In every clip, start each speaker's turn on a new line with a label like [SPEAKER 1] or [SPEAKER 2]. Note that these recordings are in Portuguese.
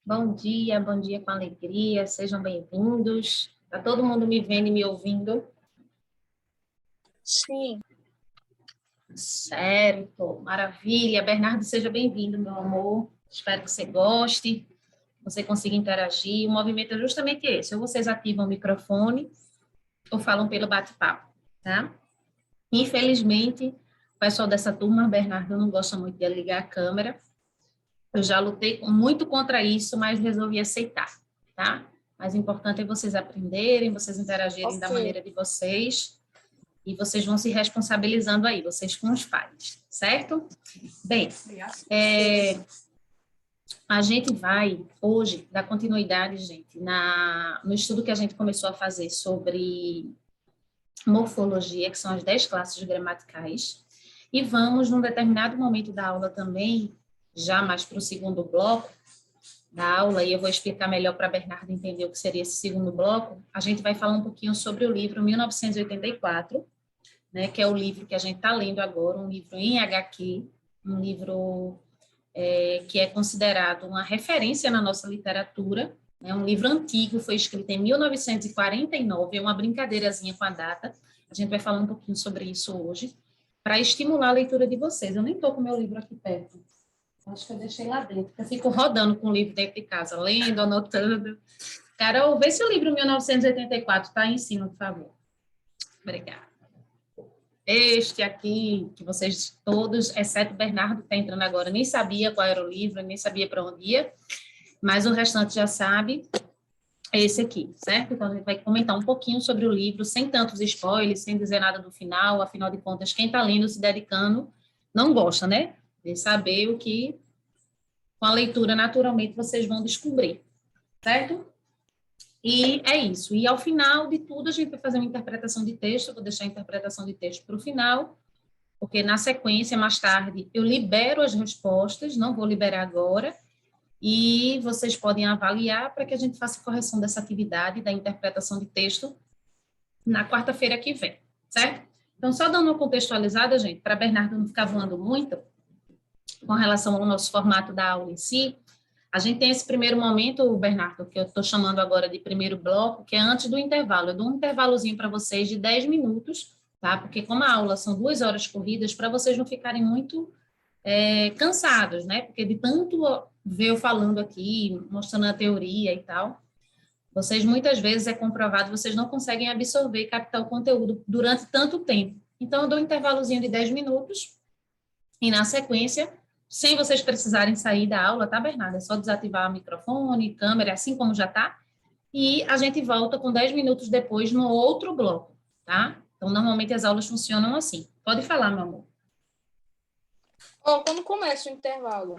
[SPEAKER 1] Bom dia com alegria, sejam bem-vindos. Está todo mundo me vendo e me ouvindo?
[SPEAKER 2] Sim.
[SPEAKER 1] Certo, maravilha. Bernardo, seja bem-vindo, meu amor. Espero que você goste, você consiga interagir. O movimento é justamente esse: ou vocês ativam o microfone ou falam pelo bate-papo, tá? Infelizmente, o pessoal dessa turma, Bernardo, não gosta muito de ligar a câmera. Eu já lutei muito contra isso, mas resolvi aceitar, tá? Mas o importante é vocês aprenderem, vocês interagirem da maneira de vocês, e vocês vão se responsabilizando aí, vocês com os pais, certo? Bem, a gente vai hoje dar continuidade, gente, no estudo que a gente começou a fazer sobre morfologia, que são as 10 classes gramaticais, e vamos, num determinado momento da aula também, já mais para o segundo bloco da aula, e eu vou explicar melhor para a Bernardo entender o que seria esse segundo bloco, a gente vai falar um pouquinho sobre o livro 1984, né, que é o livro que a gente está lendo agora, um livro em HQ, um livro que é considerado uma referência na nossa literatura, né, um livro antigo, foi escrito em 1949, é uma brincadeirazinha com a data, a gente vai falar um pouquinho sobre isso hoje, para estimular a leitura de vocês. Eu nem estou com o meu livro aqui perto, acho que eu deixei lá dentro, eu fico rodando com o livro dentro de casa, lendo, anotando. Carol, vê se o livro 1984 está aí em cima, por favor. Obrigada. Este aqui, que vocês todos, exceto o Bernardo, que está entrando agora, nem sabia qual era o livro, nem sabia para onde ia, mas o restante já sabe, é esse aqui, certo? Então, a gente vai comentar um pouquinho sobre o livro, sem tantos spoilers, sem dizer nada do final, afinal de contas, quem está lendo, se dedicando, não gosta, né? De saber o que, com a leitura, naturalmente, vocês vão descobrir, certo? E é isso. E ao final de tudo, a gente vai fazer uma interpretação de texto, eu vou deixar a interpretação de texto para o final, porque na sequência, mais tarde, eu libero as respostas, não vou liberar agora, e vocês podem avaliar para que a gente faça a correção dessa atividade da interpretação de texto na quarta-feira que vem, certo? Então, só dando uma contextualizada, gente, para Bernardo não ficar voando muito, com relação ao nosso formato da aula em si, a gente tem esse primeiro momento, Bernardo, que eu estou chamando agora de primeiro bloco, que é antes do intervalo. Eu dou um intervalozinho para vocês de 10 minutos, tá? Porque como a aula são 2 horas corridas, para vocês não ficarem muito cansados, né? Porque de tanto ver eu falando aqui, mostrando a teoria e tal, vocês muitas vezes é comprovado, vocês não conseguem absorver e captar o conteúdo durante tanto tempo. Então, eu dou um intervalozinho de 10 minutos e, na sequência, sem vocês precisarem sair da aula, tá, Bernardo? É só desativar o microfone, câmera, assim como já tá, e a gente volta com 10 minutos depois no outro bloco, tá? Então, normalmente as aulas funcionam assim. Pode falar, meu amor.
[SPEAKER 2] Quando começa o intervalo?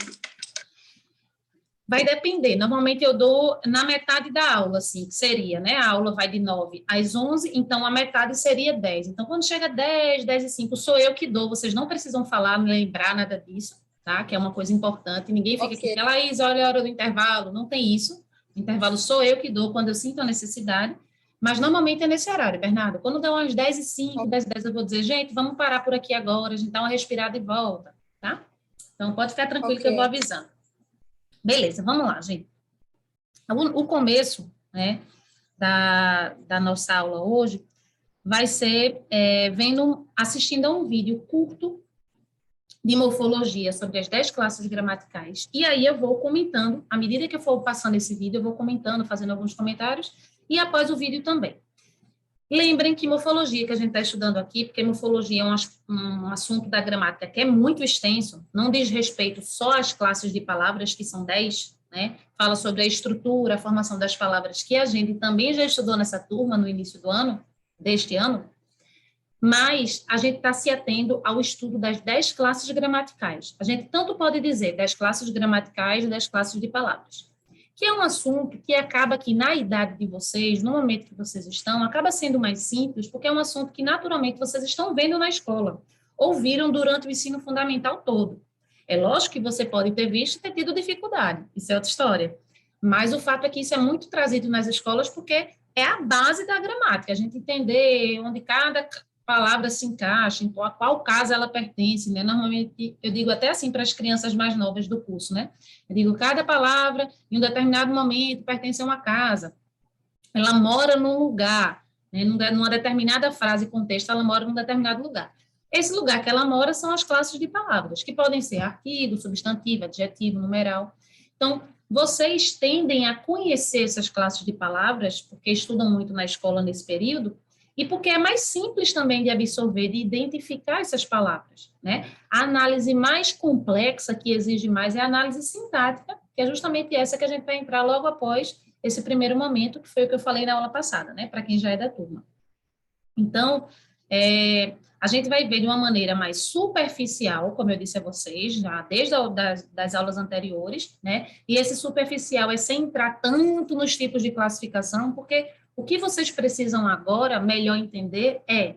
[SPEAKER 1] Vai depender. Normalmente eu dou na metade da aula, assim, que seria, né? A aula vai de 9 às 11, então a metade seria 10. Então, quando chega 10, 10 e 5, sou eu que dou. Vocês não precisam falar, me lembrar nada disso, tá? Que é uma coisa importante. Ninguém fica aqui, Laís, olha a hora do intervalo. Não tem isso. O intervalo sou eu que dou quando eu sinto a necessidade. Mas normalmente é nesse horário, Bernardo. Quando dá umas 10 e 5, 10 e 10, eu vou dizer, gente, vamos parar por aqui agora, a gente dá uma respirada e volta, tá? Então, pode ficar tranquilo que eu vou avisando. Beleza, vamos lá, gente. O começo, né, da nossa aula hoje vai ser assistindo a um vídeo curto de morfologia sobre as 10 classes gramaticais. E aí eu vou comentando, à medida que eu for passando esse vídeo, eu vou comentando, fazendo alguns comentários, e após o vídeo também. Lembrem que morfologia que a gente está estudando aqui, porque morfologia é um assunto da gramática que é muito extenso, não diz respeito só às classes de palavras, que são 10, né? Fala sobre a estrutura, a formação das palavras, que a gente também já estudou nessa turma no início do ano, deste ano, mas a gente está se atendo ao estudo das 10 classes gramaticais. A gente tanto pode dizer 10 classes gramaticais e 10 classes de palavras, que é um assunto que acaba que na idade de vocês, no momento que vocês estão, acaba sendo mais simples, porque é um assunto que naturalmente vocês estão vendo na escola, ouviram durante o ensino fundamental todo. É lógico que você pode ter visto e ter tido dificuldade, isso é outra história. Mas o fato é que isso é muito trazido nas escolas porque é a base da gramática, a gente entender onde cada palavra se encaixa, em qual casa ela pertence, né? Normalmente, eu digo até assim para as crianças mais novas do curso, né? Eu digo, cada palavra, em um determinado momento, pertence a uma casa. Ela mora num lugar, né? Numa determinada frase, contexto, ela mora num determinado lugar. Esse lugar que ela mora são as classes de palavras, que podem ser artigo, substantivo, adjetivo, numeral. Então, vocês tendem a conhecer essas classes de palavras, porque estudam muito na escola nesse período, e porque é mais simples também de absorver, de identificar essas palavras, né? A análise mais complexa, que exige mais, é a análise sintática, que é justamente essa que a gente vai entrar logo após esse primeiro momento, que foi o que eu falei na aula passada, né? Para quem já é da turma. Então, a gente vai ver de uma maneira mais superficial, como eu disse a vocês, já desde das aulas anteriores, né? E esse superficial é sem entrar tanto nos tipos de classificação, porque o que vocês precisam agora melhor entender é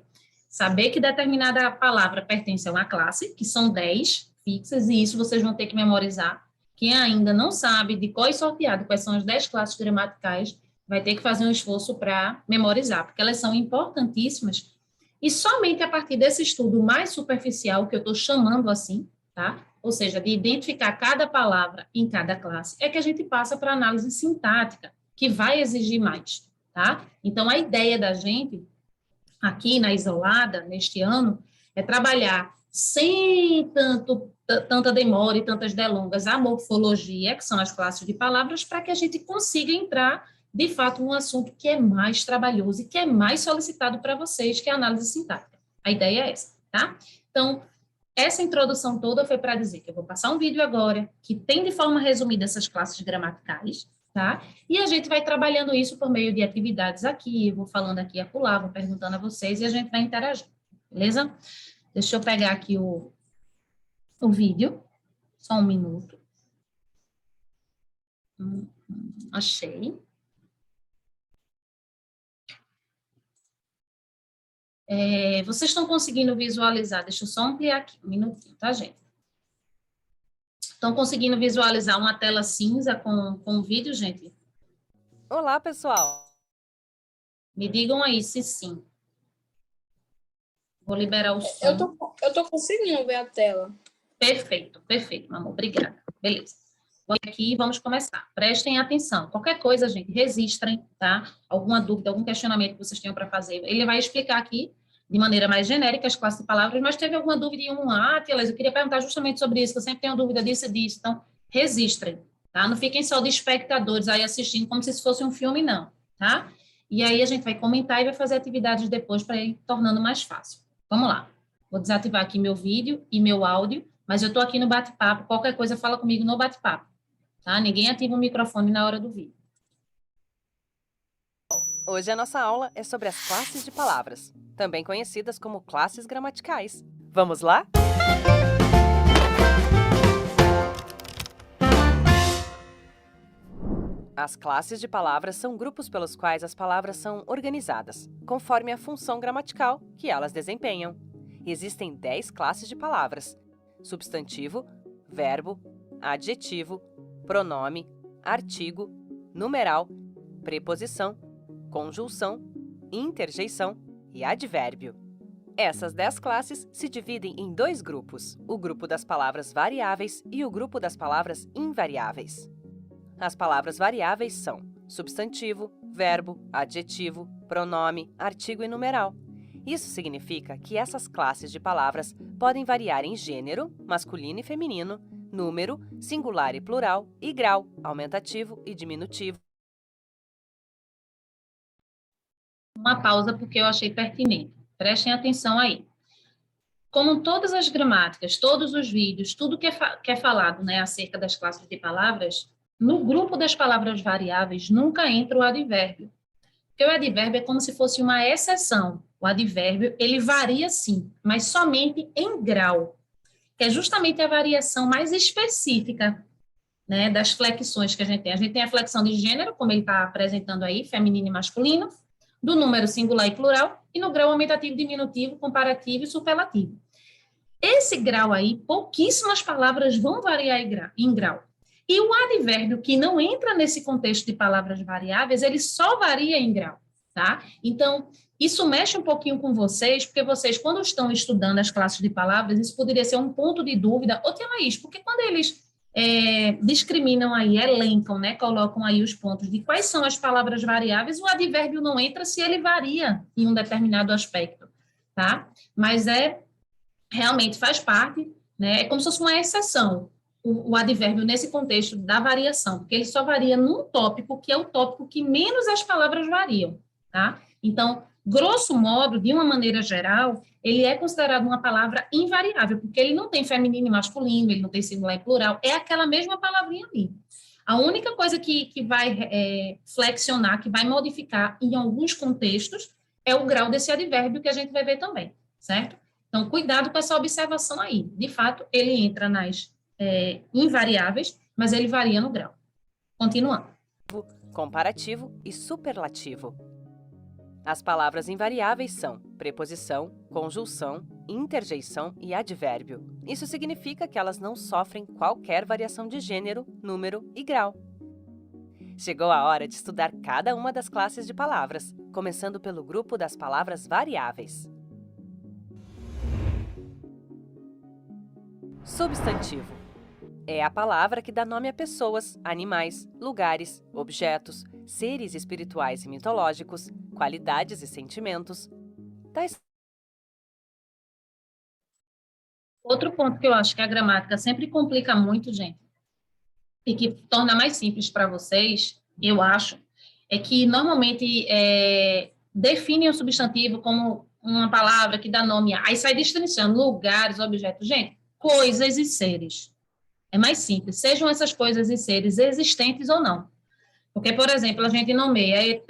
[SPEAKER 1] saber que determinada palavra pertence a uma classe, que são 10 fixas, e isso vocês vão ter que memorizar. Quem ainda não sabe de cor e sorteado quais são as 10 classes gramaticais, vai ter que fazer um esforço para memorizar, porque elas são importantíssimas, e somente a partir desse estudo mais superficial, que eu estou chamando assim, tá? Ou seja, de identificar cada palavra em cada classe, é que a gente passa para a análise sintática, que vai exigir mais, tá? Então, a ideia da gente, aqui na Isolada, neste ano, é trabalhar sem tanta demora e tantas delongas a morfologia, que são as classes de palavras, para que a gente consiga entrar de fato, um assunto que é mais trabalhoso e que é mais solicitado para vocês, que é a análise sintática. A ideia é essa, tá? Então, essa introdução toda foi para dizer que eu vou passar um vídeo agora, que tem de forma resumida essas classes gramaticais, tá? E a gente vai trabalhando isso por meio de atividades aqui, eu vou falando aqui e acolá, vou perguntando a vocês e a gente vai interagindo, beleza? Deixa eu pegar aqui o vídeo, só um minuto. Achei. Vocês estão conseguindo visualizar? Deixa eu só ampliar aqui um minutinho, tá, gente? Estão conseguindo visualizar uma tela cinza com o vídeo, gente?
[SPEAKER 2] Olá, pessoal!
[SPEAKER 1] Me digam aí se sim. Vou liberar o som.
[SPEAKER 3] Eu tô conseguindo ver a tela.
[SPEAKER 1] Perfeito, perfeito, meu amor. Obrigada. Beleza. Vamos aqui e vamos começar. Prestem atenção. Qualquer coisa, gente, registrem, tá? Alguma dúvida, algum questionamento que vocês tenham para fazer. Ele vai explicar aqui de maneira mais genérica as classes de palavras, mas teve alguma dúvida em Tialas, eu queria perguntar justamente sobre isso, que eu sempre tenho dúvida disso e disso. Então, registrem, tá? Não fiquem só de espectadores aí assistindo como se isso fosse um filme, não, tá? E aí a gente vai comentar e vai fazer atividades depois para ir tornando mais fácil. Vamos lá. Vou desativar aqui meu vídeo e meu áudio, mas eu estou aqui no bate-papo, qualquer coisa fala comigo no bate-papo, tá? Ninguém ativa o microfone na hora do vídeo.
[SPEAKER 2] Hoje a nossa aula é sobre as classes de palavras, também conhecidas como classes gramaticais. Vamos lá? As classes de palavras são grupos pelos quais as palavras são organizadas, conforme a função gramatical que elas desempenham. Existem 10 classes de palavras: substantivo, verbo, adjetivo, pronome, artigo, numeral, preposição, conjunção, interjeição e advérbio. Essas 10 classes se dividem em 2 grupos, o grupo das palavras variáveis e o grupo das palavras invariáveis. As palavras variáveis são substantivo, verbo, adjetivo, pronome, artigo e numeral. Isso significa que essas classes de palavras podem variar em gênero, masculino e feminino, número, singular e plural, e grau, aumentativo e diminutivo.
[SPEAKER 1] Uma pausa porque eu achei pertinente. Prestem atenção aí. Como todas as gramáticas, todos os vídeos, tudo que é falado, né, acerca das classes de palavras, no grupo das palavras variáveis nunca entra o advérbio. Porque o advérbio é como se fosse uma exceção. O advérbio, ele varia sim, mas somente em grau, que é justamente a variação mais específica, né, das flexões que a gente tem. A gente tem a flexão de gênero, como ele está apresentando aí, feminino e masculino, do número singular e plural, e no grau aumentativo, diminutivo, comparativo e superlativo. Esse grau aí, pouquíssimas palavras vão variar em grau. E o advérbio que não entra nesse contexto de palavras variáveis, ele só varia em grau, tá? Então, Isso mexe um pouquinho com vocês, porque vocês, quando estão estudando as classes de palavras, isso poderia ser um ponto de dúvida. Ô, tia Laís, porque quando eles discriminam aí, elencam, né, colocam aí os pontos de quais são as palavras variáveis, o advérbio não entra se ele varia em um determinado aspecto, tá? Mas realmente faz parte, né, é como se fosse uma exceção, o advérbio nesse contexto da variação, porque ele só varia num tópico, que é o tópico que menos as palavras variam, tá? Então, grosso modo, de uma maneira geral, ele é considerado uma palavra invariável, porque ele não tem feminino e masculino, ele não tem singular e plural, é aquela mesma palavrinha ali. A única coisa que vai flexionar, que vai modificar em alguns contextos, é o grau desse advérbio que a gente vai ver também, certo? Então, cuidado com essa observação aí. De fato, ele entra nas invariáveis, mas ele varia no grau. Continuando.
[SPEAKER 2] Comparativo e superlativo. As palavras invariáveis são preposição, conjunção, interjeição e advérbio. Isso significa que elas não sofrem qualquer variação de gênero, número e grau. Chegou a hora de estudar cada uma das classes de palavras, começando pelo grupo das palavras variáveis. Substantivo. É a palavra que dá nome a pessoas, animais, lugares, objetos, seres espirituais e mitológicos, qualidades e sentimentos.
[SPEAKER 1] Outro ponto que eu acho que a gramática sempre complica muito, gente, e que torna mais simples para vocês, eu acho, é que normalmente definem o substantivo como uma palavra que dá nome a... Aí sai destrinchando lugares, objetos. Gente, coisas e seres. É mais simples, sejam essas coisas e seres existentes ou não. Porque, por exemplo, a gente nomeia ET,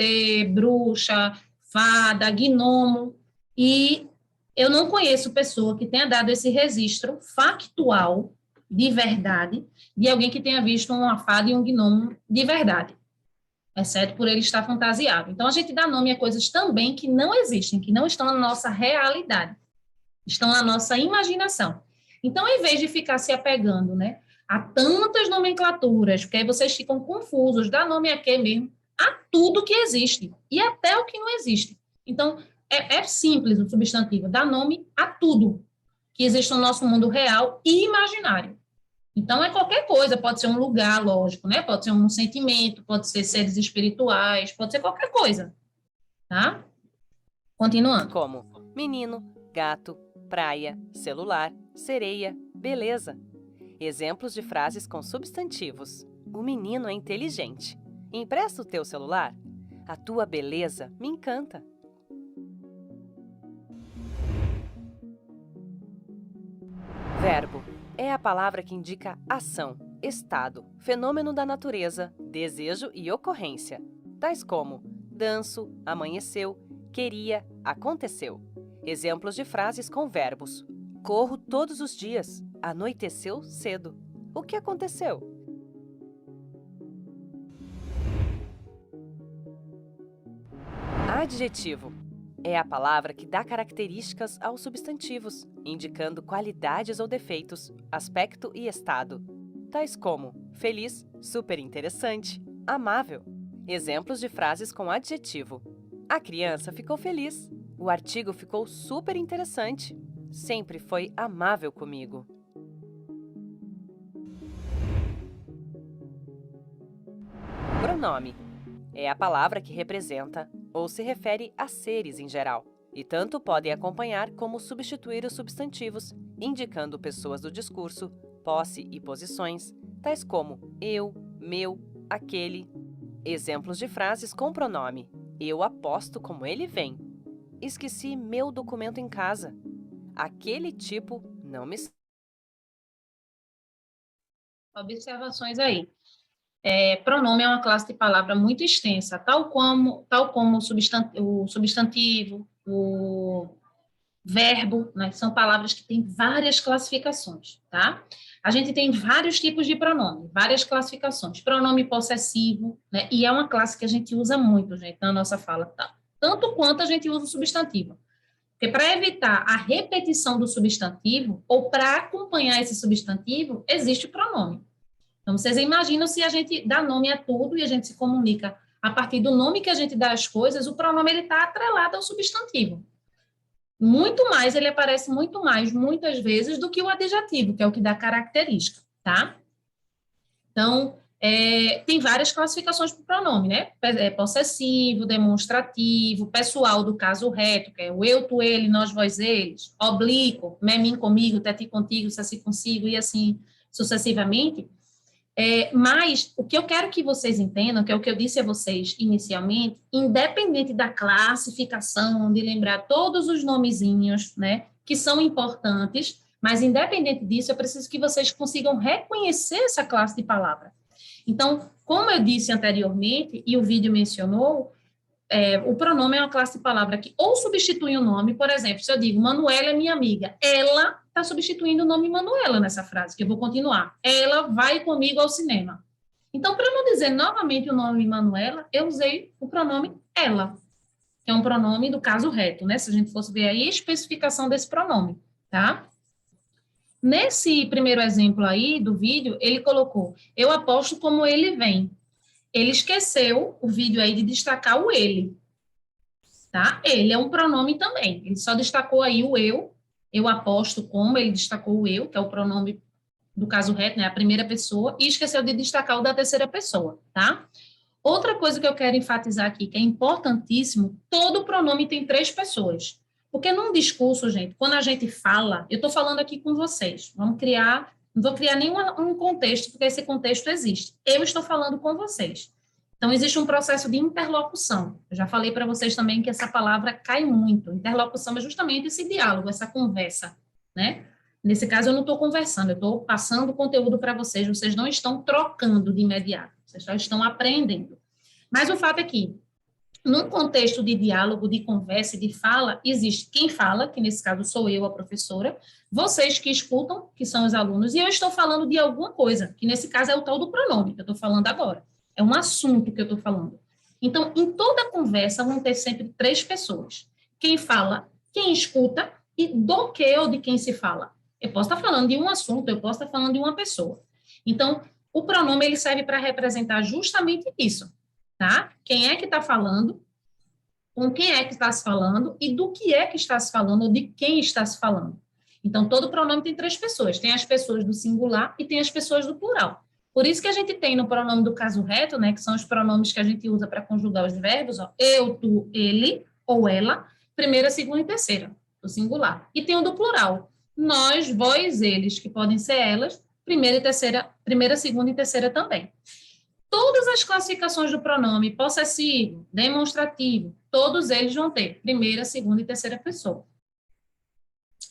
[SPEAKER 1] bruxa, fada, gnomo, e eu não conheço pessoa que tenha dado esse registro factual, de verdade, de alguém que tenha visto uma fada e um gnomo de verdade, exceto por ele estar fantasiado. Então, a gente dá nome a coisas também que não existem, que não estão na nossa realidade, estão na nossa imaginação. Então, em vez de ficar se apegando, né, a tantas nomenclaturas, porque aí vocês ficam confusos, dá nome a quê mesmo? A tudo que existe, e até o que não existe. Então, é simples o substantivo, dá nome a tudo que existe no nosso mundo real e imaginário. Então, é qualquer coisa, pode ser um lugar, lógico, né? Pode ser um sentimento, pode ser seres espirituais, pode ser qualquer coisa, tá? Continuando.
[SPEAKER 2] Como menino, gato, praia, celular, sereia, beleza. Exemplos de frases com substantivos. O menino é inteligente. Empresta o teu celular? A tua beleza me encanta. Verbo. É a palavra que indica ação, estado, fenômeno da natureza, desejo e ocorrência. Tais como danço, amanheceu, queria, aconteceu. Exemplos de frases com verbos. Corro todos os dias. Anoiteceu cedo. O que aconteceu? Adjetivo. É a palavra que dá características aos substantivos, indicando qualidades ou defeitos, aspecto e estado. Tais como feliz, super interessante, amável. Exemplos de frases com adjetivo. A criança ficou feliz. O artigo ficou super interessante. Sempre foi amável comigo. Pronome. É a palavra que representa ou se refere a seres em geral, e tanto podem acompanhar como substituir os substantivos, indicando pessoas do discurso, posse e posições, tais como eu, meu, aquele. Exemplos de frases com pronome. Eu aposto como ele vem. Esqueci meu documento em casa. Aquele tipo não me...
[SPEAKER 1] Observações aí. Pronome é uma classe de palavra muito extensa, tal como o substantivo, o verbo, né? São palavras que têm várias classificações, tá? A gente tem vários tipos de pronome, várias classificações. Pronome possessivo, né? E é uma classe que a gente usa muito, gente, na nossa fala, tá? Tanto quanto a gente usa o substantivo. Porque para evitar a repetição do substantivo, ou para acompanhar esse substantivo, existe o pronome. Então, vocês imaginam se a gente dá nome a tudo e a gente se comunica a partir do nome que a gente dá às coisas, o pronome está atrelado ao substantivo. Muito mais, ele aparece muito mais, muitas vezes, do que o adjetivo, que é o que dá característica, tá? Então, tem várias classificações para o pronome, né? Possessivo, demonstrativo, pessoal, do caso reto, que é o eu, tu, ele, nós, vós, eles, oblíquo, mim, comigo, ti, contigo, se consigo, e assim sucessivamente. Mas o que eu quero que vocês entendam, que é o que eu disse a vocês inicialmente, independente da classificação, de lembrar todos os nomezinhos, né, que são importantes, mas independente disso, eu preciso que vocês consigam reconhecer essa classe de palavra. Então, como eu disse anteriormente, e o vídeo mencionou, o pronome é uma classe de palavra que ou substitui o nome, por exemplo, se eu digo Manuela é minha amiga, ela está substituindo o nome Manuela nessa frase, que eu vou continuar. Ela vai comigo ao cinema. Então, para não dizer novamente o nome Manuela, eu usei o pronome ela, que é um pronome do caso reto, né? Se a gente fosse ver aí a especificação desse pronome, tá? Nesse primeiro exemplo aí do vídeo, ele colocou, eu aposto como ele vem. Ele esqueceu o vídeo aí de destacar o ele, tá? Ele é um pronome também, ele só destacou aí o eu aposto como, ele destacou o eu, que é o pronome do caso reto, né, a primeira pessoa, e esqueceu de destacar o da terceira pessoa, tá? Outra coisa que eu quero enfatizar aqui, que é importantíssimo, todo pronome tem 3 pessoas, porque num discurso, gente, quando a gente fala, eu estou falando aqui com vocês, não vou criar nenhum contexto, porque esse contexto existe. Eu estou falando com vocês. Então, existe um processo de interlocução. Eu já falei para vocês também que essa palavra cai muito. Interlocução é justamente esse diálogo, essa conversa, né? Nesse caso, eu não estou conversando, eu estou passando conteúdo para vocês não estão trocando de imediato, vocês só estão aprendendo. Mas o fato é que, num contexto de diálogo, de conversa e de fala, existe quem fala, que nesse caso sou eu, a professora, vocês que escutam, que são os alunos, e eu estou falando de alguma coisa, que nesse caso é o tal do pronome, que eu estou falando agora. É um assunto que eu estou falando. Então, em toda conversa, vão ter sempre 3 pessoas. Quem fala, quem escuta e do que ou de quem se fala. Eu posso estar falando de um assunto, eu posso estar falando de uma pessoa. Então, o pronome ele serve para representar justamente isso, tá? Quem é que está falando, com quem é que está se falando e do que é que está se falando ou de quem está se falando. Então, todo pronome tem 3 pessoas. Tem as pessoas do singular e tem as pessoas do plural. Por isso que a gente tem no pronome do caso reto, né, que são os pronomes que a gente usa para conjugar os verbos, ó, eu, tu, ele ou ela, primeira, segunda e terceira, do singular. E tem o do plural, nós, vós, eles, que podem ser elas, primeira, segunda e terceira também. Todas as classificações do pronome possessivo, demonstrativo, todos eles vão ter primeira, segunda e terceira pessoa.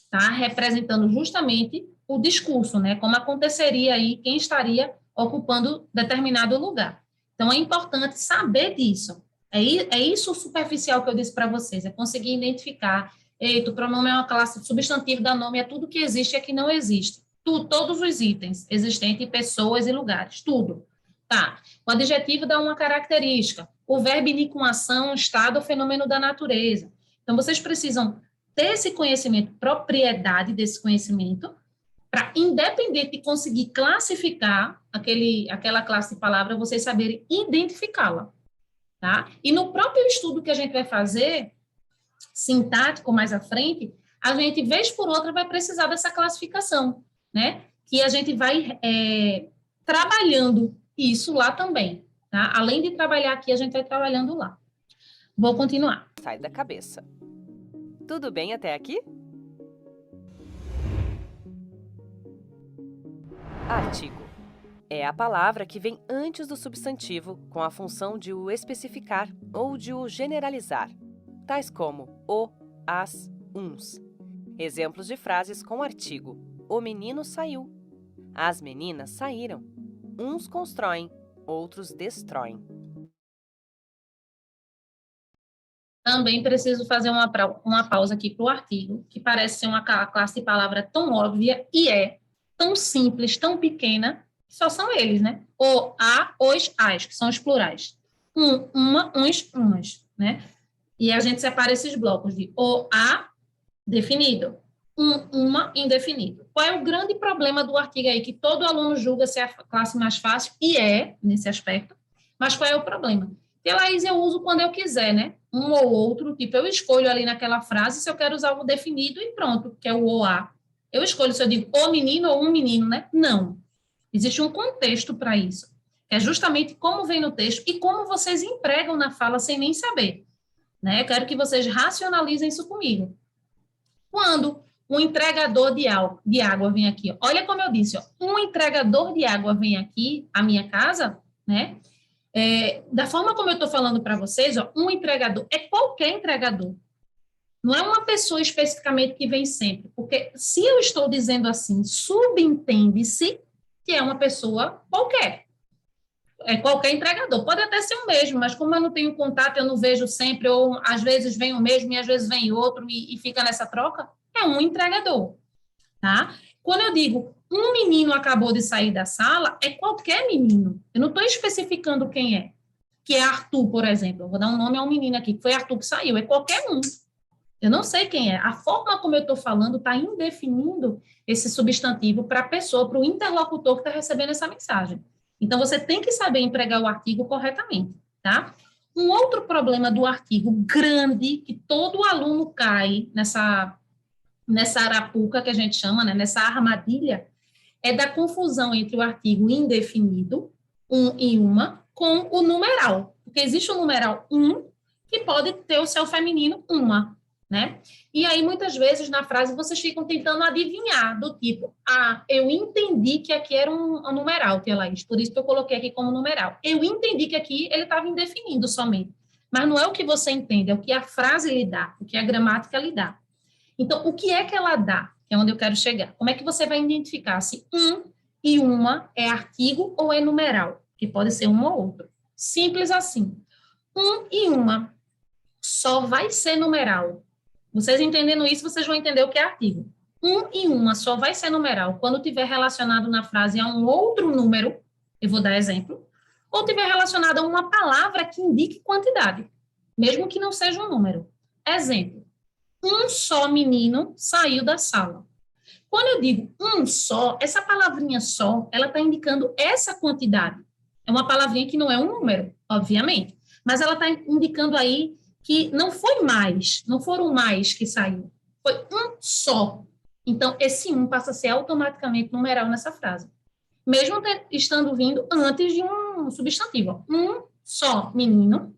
[SPEAKER 1] Tá? Representando justamente o discurso, né? Como aconteceria aí, quem estaria ocupando determinado lugar. Então, é importante saber disso. É isso superficial que eu disse para vocês, é conseguir identificar, eita, o pronome é uma classe substantivo da nome, é tudo que existe e é que não existe. Todos os itens existentes, pessoas e lugares, tudo. Tá. O adjetivo dá uma característica, o verbo indica uma ação, estado ou fenômeno da natureza. Então, vocês precisam ter esse conhecimento, propriedade desse conhecimento, para, independente de conseguir classificar aquela classe de palavra, vocês saberem identificá-la, tá? E no próprio estudo que a gente vai fazer, sintático mais à frente, a gente, vez por outra, vai precisar dessa classificação, né? Que a gente vai trabalhando isso lá também, tá? Além de trabalhar aqui, a gente vai trabalhando lá. Vou continuar.
[SPEAKER 2] Sai da cabeça. Tudo bem até aqui? Artigo. É a palavra que vem antes do substantivo com a função de o especificar ou de o generalizar, tais como o, as, uns. Exemplos de frases com artigo. O menino saiu. As meninas saíram. Uns constroem, outros destroem.
[SPEAKER 1] Também preciso fazer uma pausa aqui para o artigo, que parece ser uma classe de palavra tão óbvia e tão simples, tão pequena, que só são eles, né? O, a, os, as, que são os plurais. Um, uma, uns, umas, né? E a gente separa esses blocos de o, a, definido, uma, indefinido. Qual é o grande problema do artigo aí, que todo aluno julga ser a classe mais fácil, e nesse aspecto, mas qual é o problema? Porque, Laís, eu uso quando eu quiser, né? Um ou outro, tipo, eu escolho ali naquela frase se eu quero usar o definido e pronto, que é o ou a. Eu escolho se eu digo o menino ou um menino, né? Não. Existe um contexto para isso. É justamente como vem no texto e como vocês empregam na fala sem nem saber, né? Eu quero que vocês racionalizem isso comigo. Quando um entregador de água vem aqui, ó, olha como eu disse, ó, um entregador de água vem aqui à minha casa, né? Da forma como eu estou falando para vocês, ó, um entregador é qualquer entregador. Não é uma pessoa especificamente que vem sempre, porque se eu estou dizendo assim, subentende-se que é uma pessoa qualquer. É qualquer entregador. Pode até ser o mesmo, mas como eu não tenho contato, eu não vejo sempre, ou às vezes vem o mesmo e às vezes vem outro e fica nessa troca, é um entregador, tá? Quando eu digo um menino acabou de sair da sala, é qualquer menino. Eu não estou especificando quem é. Que é Arthur, por exemplo. Eu vou dar um nome a um menino aqui, que foi Arthur que saiu. É qualquer um. Eu não sei quem é. A forma como eu estou falando está indefinindo esse substantivo para a pessoa, para o interlocutor que está recebendo essa mensagem. Então, você tem que saber empregar o artigo corretamente, tá? Um outro problema do artigo grande, que todo aluno cai nessa arapuca que a gente chama, né, nessa armadilha, é da confusão entre o artigo indefinido, um e uma, com o numeral. Porque existe o numeral um, que pode ter o seu feminino uma, né? E aí, muitas vezes, na frase, vocês ficam tentando adivinhar, do tipo, eu entendi que aqui era um numeral, Tia Laís, por isso que eu coloquei aqui como numeral. Eu entendi que aqui ele estava indefinido somente. Mas não é o que você entende, é o que a frase lhe dá, o que a gramática lhe dá. Então, o que é que ela dá? Que é onde eu quero chegar. Como é que você vai identificar se um e uma é artigo ou é numeral? Que pode ser um ou outro. Simples assim. Um e uma só vai ser numeral. Vocês entendendo isso, vocês vão entender o que é artigo. Um e uma só vai ser numeral quando tiver relacionado na frase a um outro número, eu vou dar exemplo, ou tiver relacionado a uma palavra que indique quantidade, mesmo que não seja um número. Exemplo. Um só menino saiu da sala. Quando eu digo um só, essa palavrinha só, ela está indicando essa quantidade. É uma palavrinha que não é um número, obviamente, mas ela está indicando aí que não foi mais, não foram mais que saiu, foi um só. Então, esse um passa a ser automaticamente numeral nessa frase, mesmo estando vindo antes de um substantivo. Um só menino,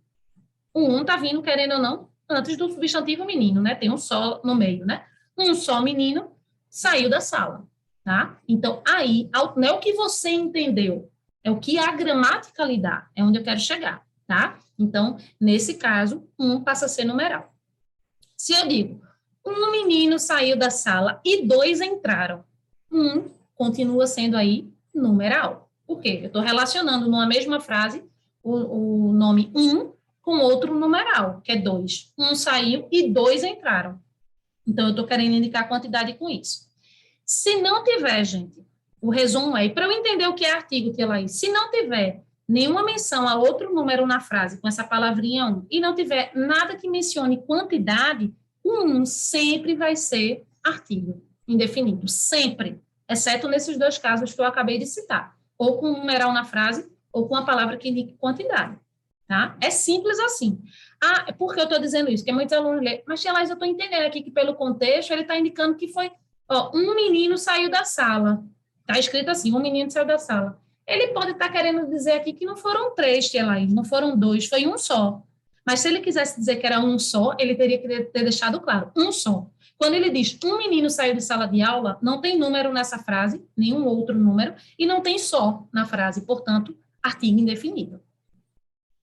[SPEAKER 1] o um está vindo, querendo ou não, antes do substantivo menino, né? Tem um só no meio, né? Um só menino saiu da sala, tá? Então, aí, não é o que você entendeu, é o que a gramática lhe dá, é onde eu quero chegar, tá? Então, nesse caso, um passa a ser numeral. Se eu digo, um menino saiu da sala e dois entraram, um continua sendo aí numeral. Por quê? Eu estou relacionando numa mesma frase o nome um com outro numeral, que é 2. Um saiu e 2 entraram. Então, eu estou querendo indicar a quantidade com isso. Se não tiver, gente, o resumo é, para eu entender o que é artigo, Tia Laís, se não tiver nenhuma menção a outro número na frase com essa palavrinha 1, e não tiver nada que mencione quantidade, o 1 sempre vai ser artigo indefinido, sempre, exceto nesses dois casos que eu acabei de citar, ou com um numeral na frase, ou com a palavra que indique quantidade. Tá? É simples assim. Por que eu estou dizendo isso? Porque muitos alunos lêem, mas, Tia Laís, eu estou entendendo aqui que pelo contexto ele está indicando que foi, um menino saiu da sala. Está escrito assim, um menino saiu da sala. Ele pode estar querendo dizer aqui que não foram 3, Tia Laís, não foram 2, foi um só. Mas se ele quisesse dizer que era um só, ele teria que ter deixado claro, um só. Quando ele diz um menino saiu de sala de aula, não tem número nessa frase, nenhum outro número, e não tem só na frase, portanto, artigo indefinido.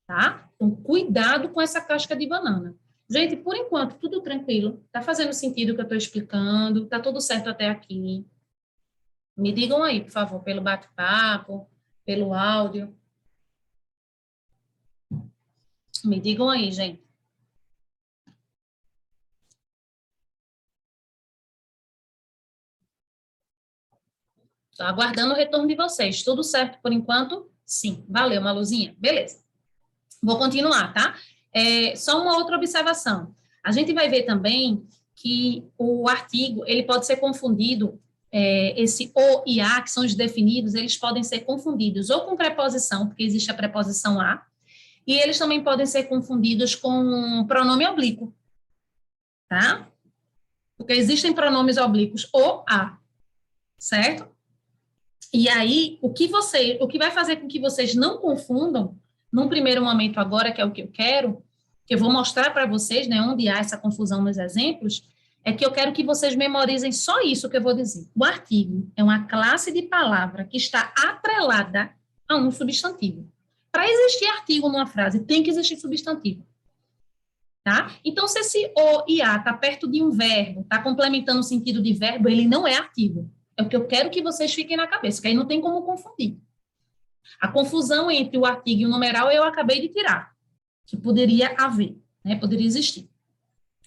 [SPEAKER 1] Tá? Então, cuidado com essa casca de banana. Gente, por enquanto, tudo tranquilo. Tá fazendo sentido o que eu estou explicando? Tá tudo certo até aqui? Me digam aí, por favor, pelo bate-papo, pelo áudio. Me digam aí, gente. Estou aguardando o retorno de vocês. Tudo certo por enquanto? Sim. Valeu, Maluzinha. Beleza. Vou continuar, tá? Só uma outra observação. A gente vai ver também que o artigo, ele pode ser confundido, esse o e a, que são os definidos, eles podem ser confundidos ou com preposição, porque existe a preposição a, E eles também podem ser confundidos com pronome oblíquo, tá? Porque existem pronomes oblíquos o, a, certo? E aí, o que vai fazer com que vocês não confundam, num primeiro momento agora, que é o que eu quero, que eu vou mostrar para vocês, né, onde há essa confusão nos exemplos, é que eu quero que vocês memorizem só isso que eu vou dizer. O artigo é uma classe de palavra que está atrelada a um substantivo. Para existir artigo numa frase, tem que existir substantivo. Tá? Então, se esse o e a está perto de um verbo, está complementando o sentido de verbo, ele não é artigo. É o que eu quero que vocês fiquem na cabeça, que aí não tem como confundir. A confusão entre o artigo e o numeral eu acabei de tirar, que poderia haver, né? Poderia existir.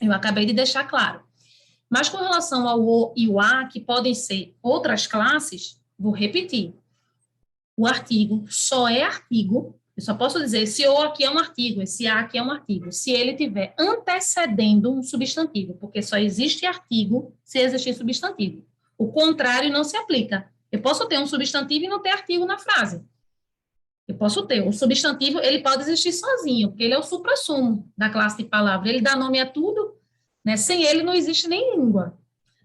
[SPEAKER 1] Eu acabei de deixar claro. Mas com relação ao o e o a, que podem ser outras classes, vou repetir. O artigo só é artigo, eu só posso dizer esse o aqui é um artigo, esse a aqui é um artigo, se ele tiver antecedendo um substantivo, porque só existe artigo se existir substantivo. O contrário não se aplica. Eu posso ter um substantivo e não ter artigo na frase. Eu posso ter. O substantivo, ele pode existir sozinho, porque ele é o suprassumo da classe de palavra. Ele dá nome a tudo, né? Sem ele não existe nem língua,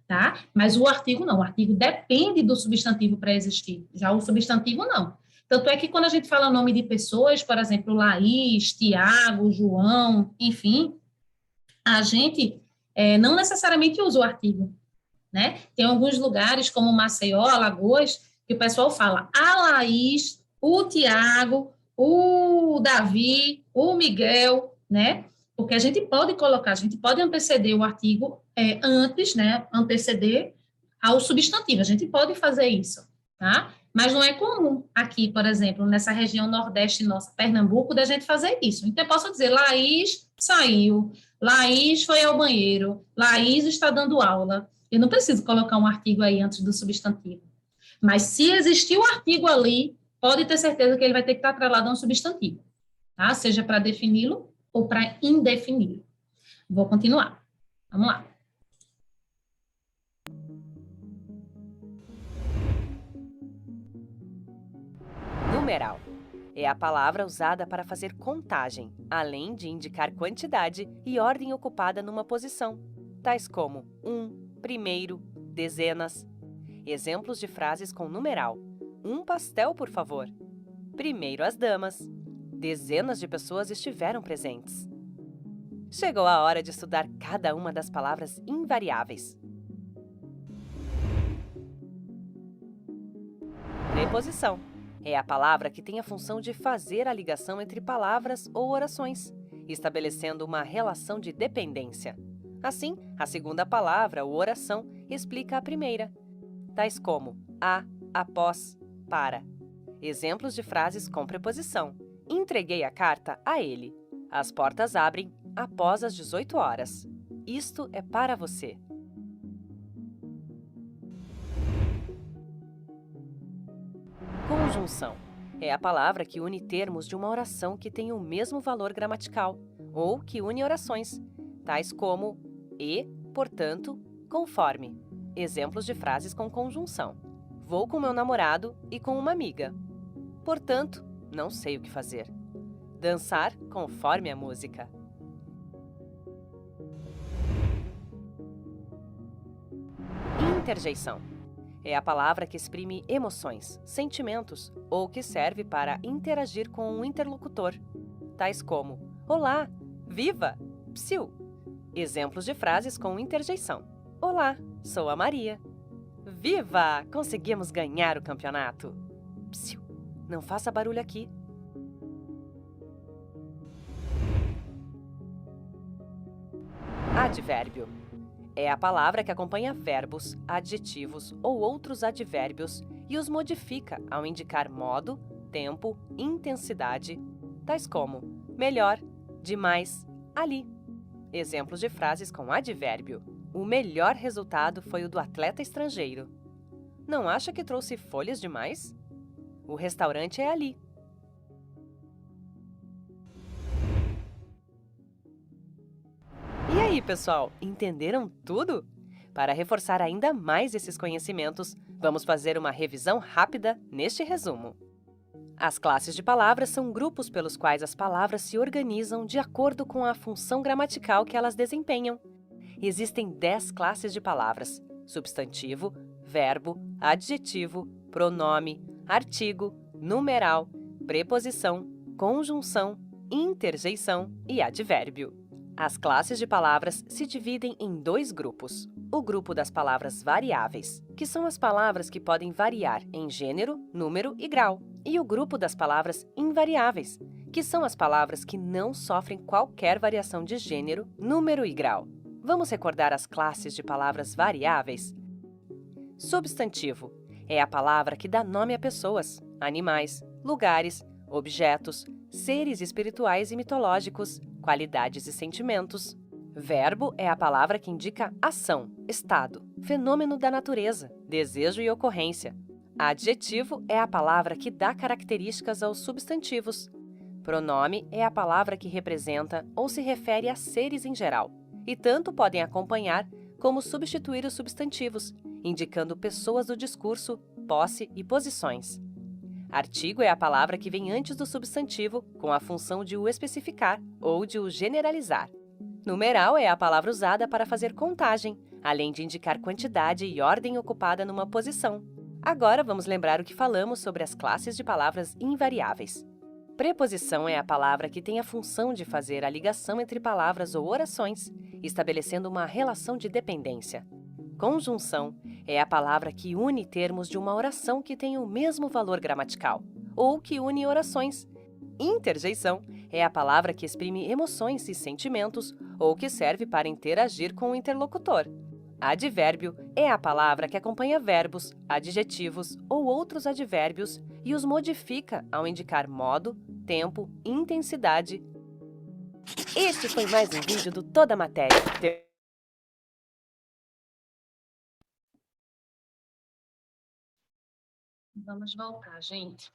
[SPEAKER 1] tá? Mas o artigo não. O artigo depende do substantivo para existir. Já o substantivo, não. Tanto é que quando a gente fala nome de pessoas, por exemplo, Laís, Tiago, João, enfim, a gente não necessariamente usa o artigo, né? Tem alguns lugares, como Maceió, Alagoas, que o pessoal fala a Laís, o Tiago, o Davi, o Miguel, né? Porque a gente pode colocar, a gente pode anteceder o artigo antes, né? Anteceder ao substantivo, a gente pode fazer isso, tá? Mas não é comum aqui, por exemplo, nessa região nordeste nossa, Pernambuco, da gente fazer isso. Então, eu posso dizer, Laís saiu, Laís foi ao banheiro, Laís está dando aula. Eu não preciso colocar um artigo aí antes do substantivo. Mas se existir o artigo ali, pode ter certeza que ele vai ter que estar atrelado a um substantivo, tá? Seja para defini-lo ou para indefini-lo. Vou continuar. Vamos lá.
[SPEAKER 2] Numeral é a palavra usada para fazer contagem, além de indicar quantidade e ordem ocupada numa posição, tais como primeiro, dezenas. Exemplos de frases com numeral: um pastel, por favor. Primeiro as damas. Dezenas de pessoas estiveram presentes. Chegou a hora de estudar cada uma das palavras invariáveis. Preposição é a palavra que tem a função de fazer a ligação entre palavras ou orações, estabelecendo uma relação de dependência. Assim, a segunda palavra ou oração explica a primeira, tais como a, após, para. Exemplos de frases com preposição: entreguei a carta a ele. As portas abrem após as 18 horas. Isto é para você. Conjunção é a palavra que une termos de uma oração que tem o mesmo valor gramatical, ou que une orações, tais como e, portanto, conforme. Exemplos de frases com conjunção: vou com meu namorado e com uma amiga. Portanto, não sei o que fazer. Dançar conforme a música. Interjeição é a palavra que exprime emoções, sentimentos ou que serve para interagir com um interlocutor, tais como olá, viva, psiu. Exemplos de frases com interjeição: olá, sou a Maria. Viva, conseguimos ganhar o campeonato. Psiu, não faça barulho aqui. Advérbio é a palavra que acompanha verbos, adjetivos ou outros advérbios e os modifica ao indicar modo, tempo, intensidade, tais como melhor, demais, ali. Exemplos de frases com advérbio: o melhor resultado foi o do atleta estrangeiro. Não acha que trouxe folhas demais? O restaurante é ali. E aí, pessoal, entenderam tudo? Para reforçar ainda mais esses conhecimentos, vamos fazer uma revisão rápida neste resumo. As classes de palavras são grupos pelos quais as palavras se organizam de acordo com a função gramatical que elas desempenham. Existem 10 classes de palavras: substantivo, verbo, adjetivo, pronome, artigo, numeral, preposição, conjunção, interjeição e advérbio. As classes de palavras se dividem em 2 grupos. O grupo das palavras variáveis, que são as palavras que podem variar em gênero, número e grau. E o grupo das palavras invariáveis, que são as palavras que não sofrem qualquer variação de gênero, número e grau. Vamos recordar as classes de palavras variáveis? Substantivo é a palavra que dá nome a pessoas, animais, lugares, objetos, seres espirituais e mitológicos, qualidades e sentimentos. Verbo é a palavra que indica ação, estado, fenômeno da natureza, desejo e ocorrência. Adjetivo é a palavra que dá características aos substantivos. Pronome é a palavra que representa ou se refere a seres em geral, e tanto podem acompanhar como substituir os substantivos, indicando pessoas do discurso, posse e posições. Artigo é a palavra que vem antes do substantivo, com a função de o especificar ou de o generalizar. Numeral é a palavra usada para fazer contagem, além de indicar quantidade e ordem ocupada numa posição. Agora vamos lembrar o que falamos sobre as classes de palavras invariáveis. Preposição é a palavra que tem a função de fazer a ligação entre palavras ou orações, estabelecendo uma relação de dependência. Conjunção é a palavra que une termos de uma oração que tem o mesmo valor gramatical, ou que une orações. Interjeição é a palavra que exprime emoções e sentimentos, ou que serve para interagir com o interlocutor. Advérbio é a palavra que acompanha verbos, adjetivos ou outros advérbios e os modifica ao indicar modo, tempo, intensidade. Este foi mais um vídeo do Toda Matéria.
[SPEAKER 1] Vamos voltar, gente.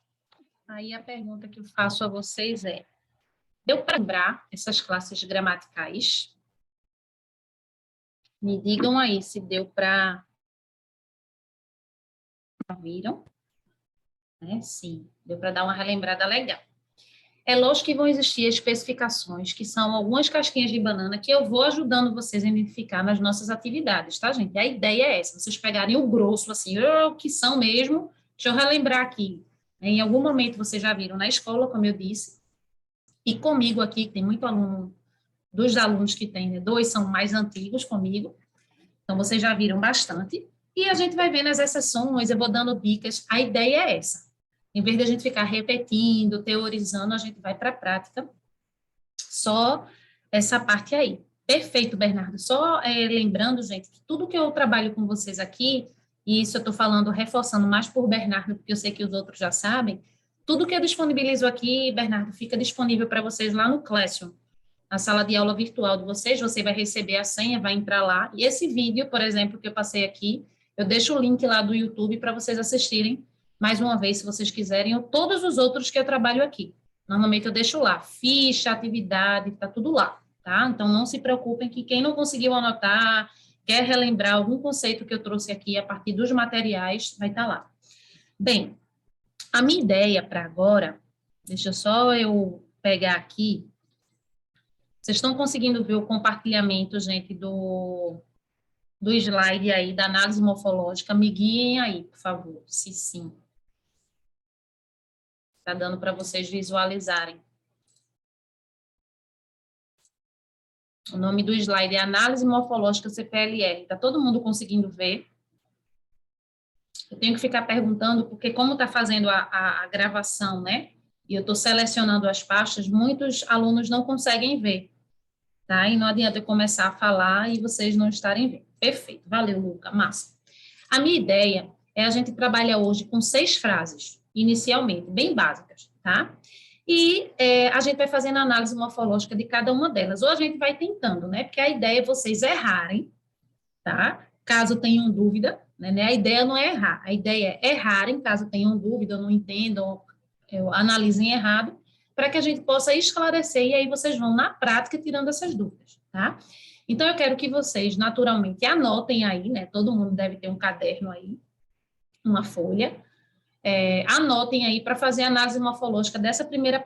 [SPEAKER 1] Aí a pergunta que eu faço a vocês é: deu para lembrar essas classes gramaticais? Me digam aí se deu para... Viram? Sim, deu para dar uma relembrada legal. É lógico que vão existir especificações, que são algumas casquinhas de banana, que eu vou ajudando vocês a identificar nas nossas atividades, tá, gente? A ideia é essa, vocês pegarem o grosso, assim, o que são mesmo. Deixa eu relembrar aqui. Em algum momento vocês já viram na escola, como eu disse, e comigo aqui, que tem muito aluno, dos alunos que tem, né, 2 são mais antigos comigo, então vocês já viram bastante, e a gente vai vendo as exceções, eu vou dando dicas, a ideia é essa. Em vez de a gente ficar repetindo, teorizando, a gente vai para a prática, só essa parte aí. Perfeito, Bernardo. Só lembrando, gente, que tudo que eu trabalho com vocês aqui, e isso eu estou falando, reforçando mais por Bernardo, porque eu sei que os outros já sabem, tudo que eu disponibilizo aqui, Bernardo, fica disponível para vocês lá no Classroom, na sala de aula virtual de vocês, você vai receber a senha, vai entrar lá, e esse vídeo, por exemplo, que eu passei aqui, eu deixo o link lá do YouTube para vocês assistirem, mais uma vez, se vocês quiserem, ou todos os outros que eu trabalho aqui. Normalmente eu deixo lá, ficha, atividade, está tudo lá, tá? Então, não se preocupem que quem não conseguiu anotar, quer relembrar algum conceito que eu trouxe aqui a partir dos materiais, vai estar lá. Bem, a minha ideia para agora, deixa só eu pegar aqui, vocês estão conseguindo ver o compartilhamento, gente, do slide aí, da análise morfológica? Me guiem aí, por favor, se sim. Está dando para vocês visualizarem. O nome do slide é Análise Morfológica CPLR. Está todo mundo conseguindo ver? Eu tenho que ficar perguntando, porque como está fazendo a gravação, né? E eu estou selecionando as pastas, muitos alunos não conseguem ver, tá? E não adianta eu começar a falar e vocês não estarem vendo. Perfeito. Valeu, Luca. Massa. A minha ideia é a gente trabalhar hoje com 6 frases, inicialmente, bem básicas, tá? E a gente vai fazendo a análise morfológica de cada uma delas, ou a gente vai tentando, né? Porque a ideia é vocês errarem, tá? Caso tenham dúvida, né? A ideia não é errar, a ideia é errarem, caso tenham dúvida, ou não entendam, ou analisem errado, para que a gente possa esclarecer, e aí vocês vão, na prática, tirando essas dúvidas, tá? Então, eu quero que vocês, naturalmente, anotem aí, né? Todo mundo deve ter um caderno aí, uma folha, anotem aí para fazer a análise morfológica dessa primeira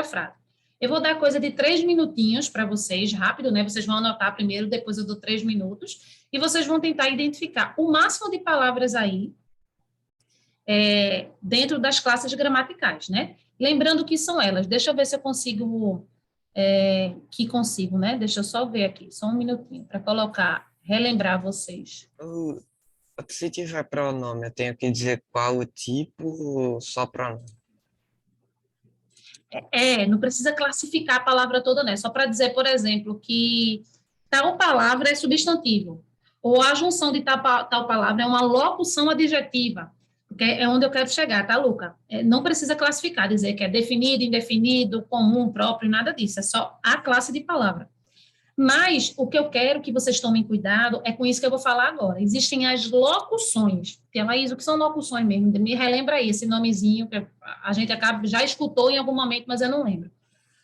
[SPEAKER 1] frase. Eu vou dar coisa de 3 minutinhos para vocês, rápido, né? Vocês vão anotar primeiro, depois eu dou 3 minutos, e vocês vão tentar identificar o máximo de palavras aí dentro das classes gramaticais, né? Lembrando que são elas. Deixa eu ver se eu consigo, né? Deixa eu só ver aqui, só um minutinho, para relembrar vocês.
[SPEAKER 4] Se tiver pronome, eu tenho que dizer qual o tipo ou só pronome?
[SPEAKER 1] Não precisa classificar a palavra toda, né? Só para dizer, por exemplo, que tal palavra é substantivo, ou a junção de tal palavra é uma locução adjetiva, porque é onde eu quero chegar, tá, Luca? Não precisa classificar, dizer que é definido, indefinido, comum, próprio, nada disso, é só a classe de palavra. Mas o que eu quero que vocês tomem cuidado é com isso que eu vou falar agora. Existem as locuções. Tia Laís, o que são locuções mesmo? Me relembra aí esse nomezinho que a gente já escutou em algum momento, mas eu não lembro.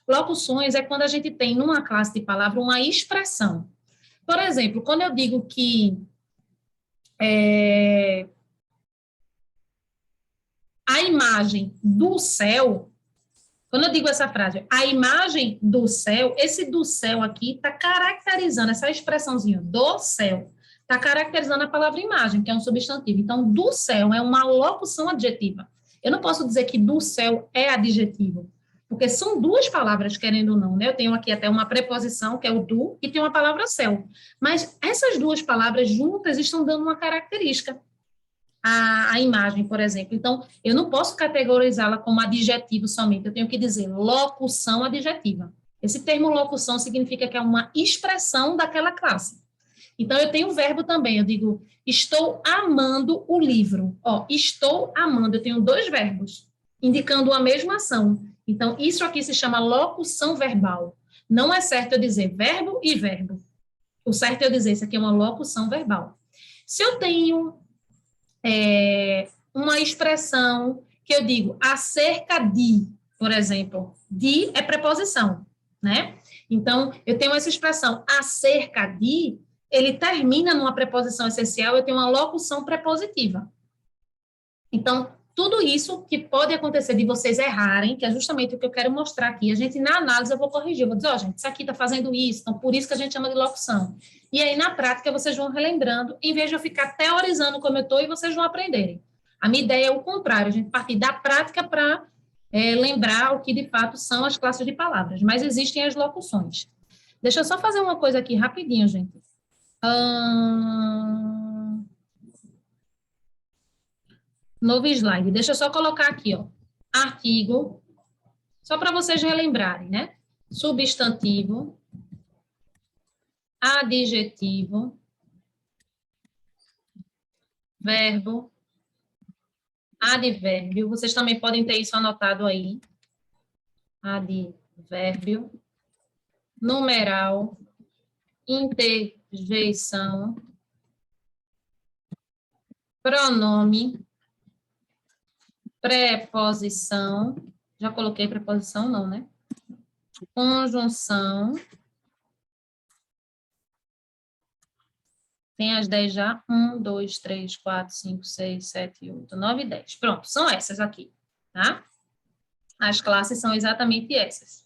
[SPEAKER 1] Locuções é quando a gente tem numa classe de palavra uma expressão. Por exemplo, quando eu digo que a imagem do céu, quando eu digo essa frase, a imagem do céu, esse do céu aqui está caracterizando, essa expressãozinha do céu, está caracterizando a palavra imagem, que é um substantivo. Então, do céu é uma locução adjetiva. Eu não posso dizer que do céu é adjetivo, porque são duas palavras, querendo ou não, né? Eu tenho aqui até uma preposição, que é o do, e tem uma palavra céu. Mas essas duas palavras juntas estão dando uma característica. A imagem, por exemplo. Então, eu não posso categorizá-la como adjetivo somente, eu tenho que dizer locução adjetiva. Esse termo locução significa que é uma expressão daquela classe. Então, eu tenho o verbo também, eu digo, estou amando o livro. Estou amando, eu tenho 2 verbos, indicando a mesma ação. Então, isso aqui se chama locução verbal. Não é certo eu dizer verbo e verbo. O certo é eu dizer, isso aqui é uma locução verbal. Se eu tenho uma expressão que eu digo acerca de, por exemplo, de é preposição, né? Então, eu tenho essa expressão acerca de, ele termina numa preposição essencial, eu tenho uma locução prepositiva. Então, tudo isso que pode acontecer de vocês errarem, que é justamente o que eu quero mostrar aqui, a gente, na análise, eu vou corrigir, eu vou dizer, gente, isso aqui está fazendo isso, então, por isso que a gente chama de locução. E aí, na prática, vocês vão relembrando, em vez de eu ficar teorizando como eu estou, e vocês vão aprenderem. A minha ideia é o contrário, a gente partir da prática para lembrar o que, de fato, são as classes de palavras, mas existem as locuções. Deixa eu só fazer uma coisa aqui, rapidinho, gente. Novo slide. Deixa eu só colocar aqui, artigo, só para vocês relembrarem, né? Substantivo, adjetivo, verbo, advérbio. Vocês também podem ter isso anotado aí. Advérbio, numeral, interjeição, pronome, preposição, já coloquei preposição não, né? Conjunção, tem as 10 já, 1, 2, 3, 4, 5, 6, 7, 8, 9, 10. Pronto, são essas aqui, tá? As classes são exatamente essas.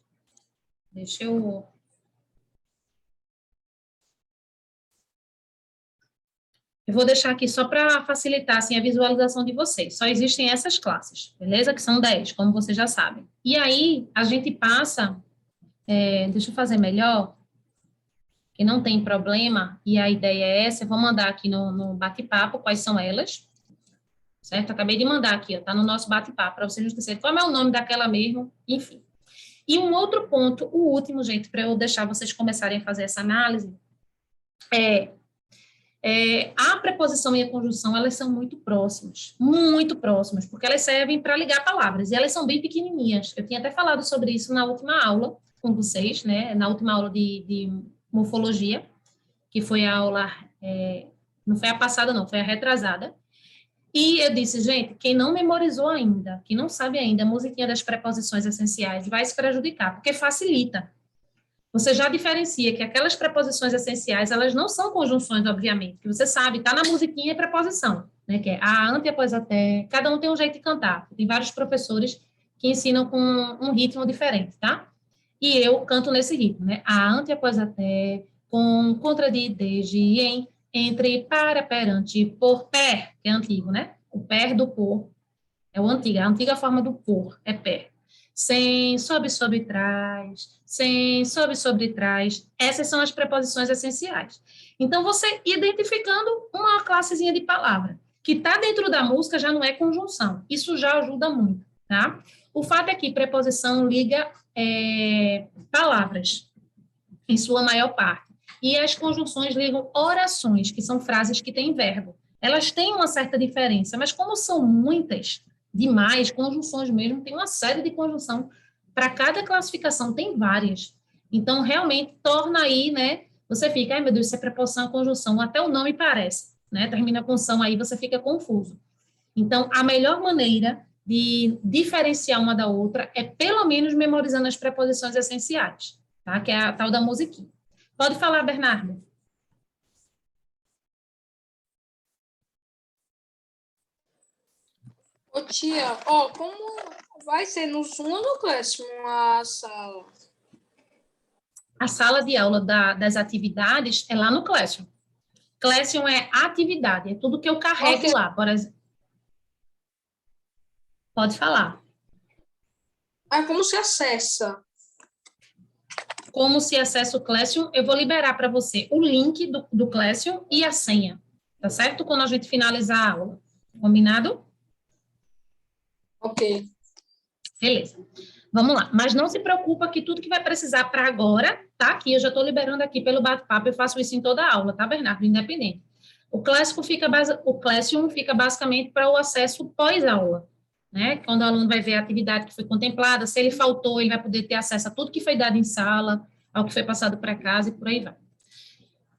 [SPEAKER 1] Deixa eu... Eu vou deixar aqui só para facilitar assim, a visualização de vocês. Só existem essas classes, beleza? Que são 10, como vocês já sabem. E aí, a gente passa... deixa eu fazer melhor, que não tem problema, e a ideia é essa. Eu vou mandar aqui no bate-papo quais são elas, certo? Acabei de mandar aqui, tá no nosso bate-papo, para vocês não esquecerem qual é o nome daquela mesmo, enfim. E um outro ponto, o último, gente, para eu deixar vocês começarem a fazer essa análise, a preposição e a conjunção, elas são muito próximas, porque elas servem para ligar palavras, e elas são bem pequenininhas. Eu tinha até falado sobre isso na última aula com vocês, né, na última aula de morfologia, que foi a aula, não foi a passada não, foi a retrasada, e eu disse, gente, quem não memorizou ainda, quem não sabe ainda a musiquinha das preposições essenciais, vai se prejudicar, porque facilita. Você já diferencia que aquelas preposições essenciais, elas não são conjunções, obviamente, que você sabe, está na musiquinha é preposição. né, que é a, ante, após, até. Cada um tem um jeito de cantar. Tem vários professores que ensinam com um ritmo diferente, tá? E eu canto nesse ritmo, né? A, ante, após, até, com, contra, de, desde, em, entre, para, perante, por, per, que é antigo, né? O per do por é o antigo, a antiga forma do por é per. Sem, sobe, sobre, trás, sem, sobe, sobre, trás. Essas são as preposições essenciais. Então, você identificando uma classezinha de palavra que está dentro da música já não é conjunção. Isso já ajuda muito, tá? O fato é que preposição liga palavras, em sua maior parte. E as conjunções ligam orações, que são frases que têm verbo. Elas têm uma certa diferença, mas como são muitas, demais, conjunções mesmo, tem uma série de conjunção. Para cada classificação tem várias. Então, realmente, torna aí, né? Você fica, ai meu Deus, isso é preposição, conjunção, até o nome parece, né? Termina com são, aí você fica confuso. Então, a melhor maneira de diferenciar uma da outra é, pelo menos, memorizando as preposições essenciais, tá? Que é a tal da musiquinha. Pode falar, Bernardo.
[SPEAKER 3] Ô, tia, ó, como vai ser no Zoom ou no Classroom a sala?
[SPEAKER 1] A sala de aula das atividades é lá no Classroom. Classroom é atividade, é tudo que eu carrego
[SPEAKER 3] Ok.
[SPEAKER 1] lá, por exemplo. Pode falar.
[SPEAKER 3] Ah, como se acessa?
[SPEAKER 1] Como se acessa o Classroom, eu vou liberar para você o link do Classroom e a senha, tá certo? Quando a gente finalizar a aula. Combinado?
[SPEAKER 3] Ok.
[SPEAKER 1] Beleza. Vamos lá. Mas não se preocupa que tudo que vai precisar para agora, tá aqui. Eu já estou liberando aqui pelo bate-papo. Eu faço isso em toda a aula, tá, Bernardo? Independente. O Classroom fica basicamente para o acesso pós-aula, né? Quando o aluno vai ver a atividade que foi contemplada, se ele faltou, ele vai poder ter acesso a tudo que foi dado em sala, ao que foi passado para casa e por aí vai.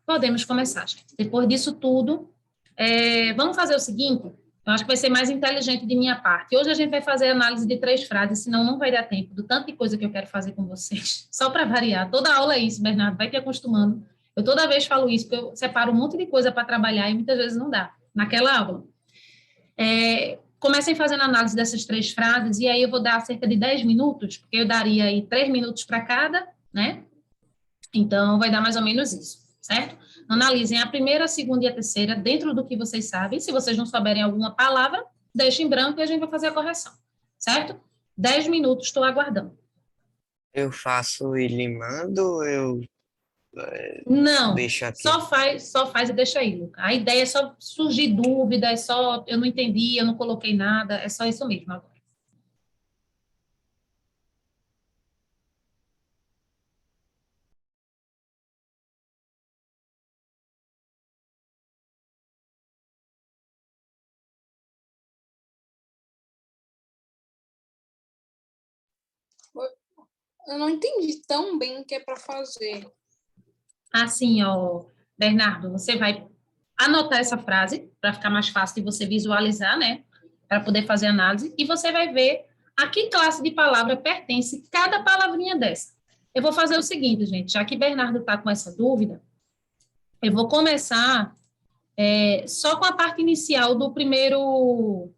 [SPEAKER 1] Podemos começar, gente. Depois disso tudo, vamos fazer o seguinte. Eu acho que vai ser mais inteligente de minha parte. Hoje a gente vai fazer análise de 3 frases, senão não vai dar tempo do tanto de coisa que eu quero fazer com vocês. Só para variar. Toda aula é isso, Bernardo, vai te acostumando. Eu toda vez falo isso, porque eu separo um monte de coisa para trabalhar e muitas vezes não dá. Naquela aula. Comecem fazendo análise dessas 3 frases, e aí eu vou dar cerca de 10 minutos, porque eu daria aí 3 minutos para cada, né? Então, vai dar mais ou menos isso, certo? Analisem a primeira, a segunda e a terceira dentro do que vocês sabem. Se vocês não souberem alguma palavra, deixem em branco e a gente vai fazer a correção, certo? 10 minutos, estou aguardando.
[SPEAKER 4] Eu faço e limando, eu
[SPEAKER 1] Não,
[SPEAKER 4] deixo aqui.
[SPEAKER 1] só faz e deixa aí, Luca. A ideia é só surgir dúvida, é só eu não entendi, eu não coloquei nada, é só isso mesmo agora.
[SPEAKER 3] Eu não entendi tão bem o que é para fazer.
[SPEAKER 1] Assim, ó, Bernardo, você vai anotar essa frase para ficar mais fácil de você visualizar, né? Para poder fazer análise, e você vai ver a que classe de palavra pertence cada palavrinha dessa. Eu vou fazer o seguinte, gente, já que Bernardo está com essa dúvida, eu vou começar só com a parte inicial do primeiro.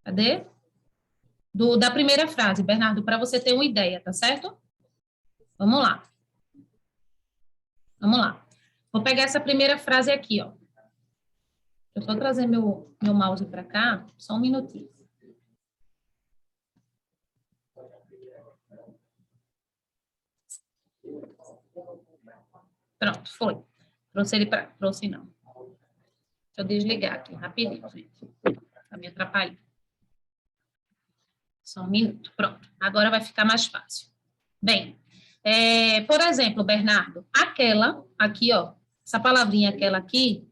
[SPEAKER 1] Cadê? Da primeira frase, Bernardo, para você ter uma ideia, tá certo? Vamos lá. Vamos lá. Vou pegar essa primeira frase aqui, ó. Eu só trazer meu mouse para cá, só um minutinho. Pronto, foi. Trouxe ele para... Trouxe não. Deixa eu desligar aqui, rapidinho, gente. Para me atrapalhar. Só um minuto. Pronto. Agora vai ficar mais fácil. Bem, por exemplo, Bernardo, aquela aqui, ó, essa palavrinha aquela aqui,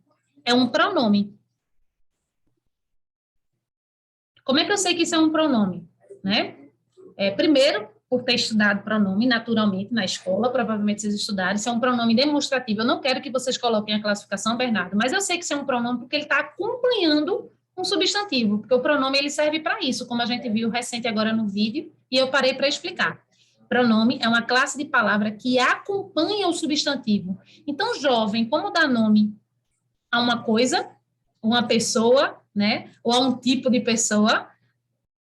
[SPEAKER 1] é um pronome. Como é que eu sei que isso é um pronome? Né? Primeiro, por ter estudado pronome naturalmente na escola, provavelmente vocês estudaram, isso é um pronome demonstrativo. Eu não quero que vocês coloquem a classificação, Bernardo, mas eu sei que isso é um pronome porque ele está acompanhando um substantivo, porque o pronome ele serve para isso, como a gente viu recente agora no vídeo, e eu parei para explicar. Pronome é uma classe de palavra que acompanha o substantivo. Então, jovem, como dá nome a uma coisa, uma pessoa, né? Ou a um tipo de pessoa,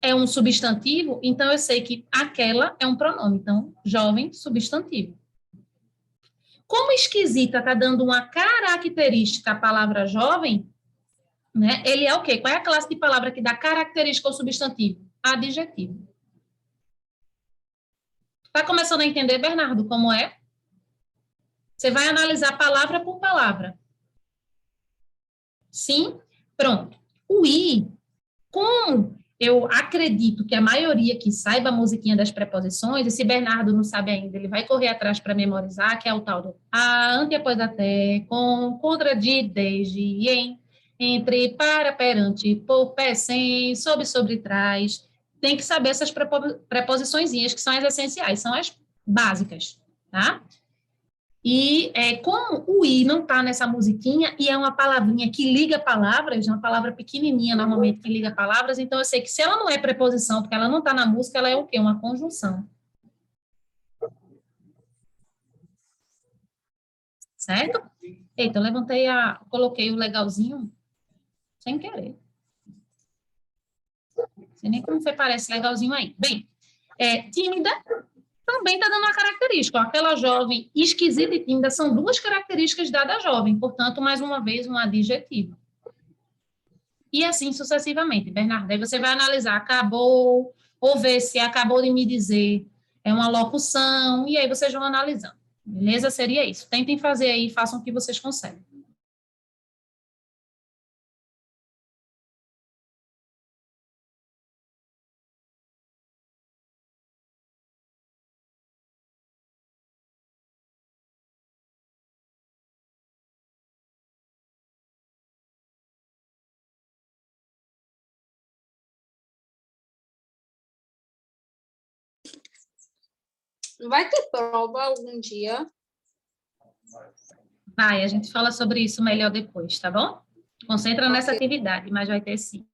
[SPEAKER 1] é um substantivo, então eu sei que aquela é um pronome. Então, jovem, substantivo. Como esquisita está dando uma característica à palavra jovem, né? Ele é o quê? Qual é a classe de palavra que dá característica ao substantivo? Adjetivo. Está começando a entender, Bernardo, como é? Você vai analisar palavra por palavra. Sim? Pronto. O I, como eu acredito que a maioria que saiba a musiquinha das preposições, e se Bernardo não sabe ainda, ele vai correr atrás para memorizar, que é o tal do a, ante, após, até, com, contra, de, desde, em, entre, para, perante, por, pé, sem, sob, sobre, trás. Tem que saber essas preposiçõezinhas, que são as essenciais, são as básicas, tá? E como o I não está nessa musiquinha, e é uma palavrinha que liga palavras, uma palavra pequenininha normalmente que liga palavras, então eu sei que se ela não é preposição, porque ela não está na música, ela é o quê? Uma conjunção. Certo? Eita, eu levantei coloquei o legalzinho sem querer. Não sei nem como você parece legalzinho aí. Bem, tímida também está dando uma característica. Ó, aquela jovem esquisita e tímida são duas características dadas à jovem, portanto, mais uma vez, um adjetivo. E assim sucessivamente, Bernardo. Aí você vai analisar, acabou, ou ver se acabou de me dizer, é uma locução, e aí vocês vão analisando. Beleza? Seria isso. Tentem fazer aí, façam o que vocês conseguem.
[SPEAKER 3] Vai ter prova algum dia?
[SPEAKER 1] Vai, a gente fala sobre isso melhor depois, tá bom? Concentra nessa
[SPEAKER 3] Ok.
[SPEAKER 1] atividade, mas vai ter sim.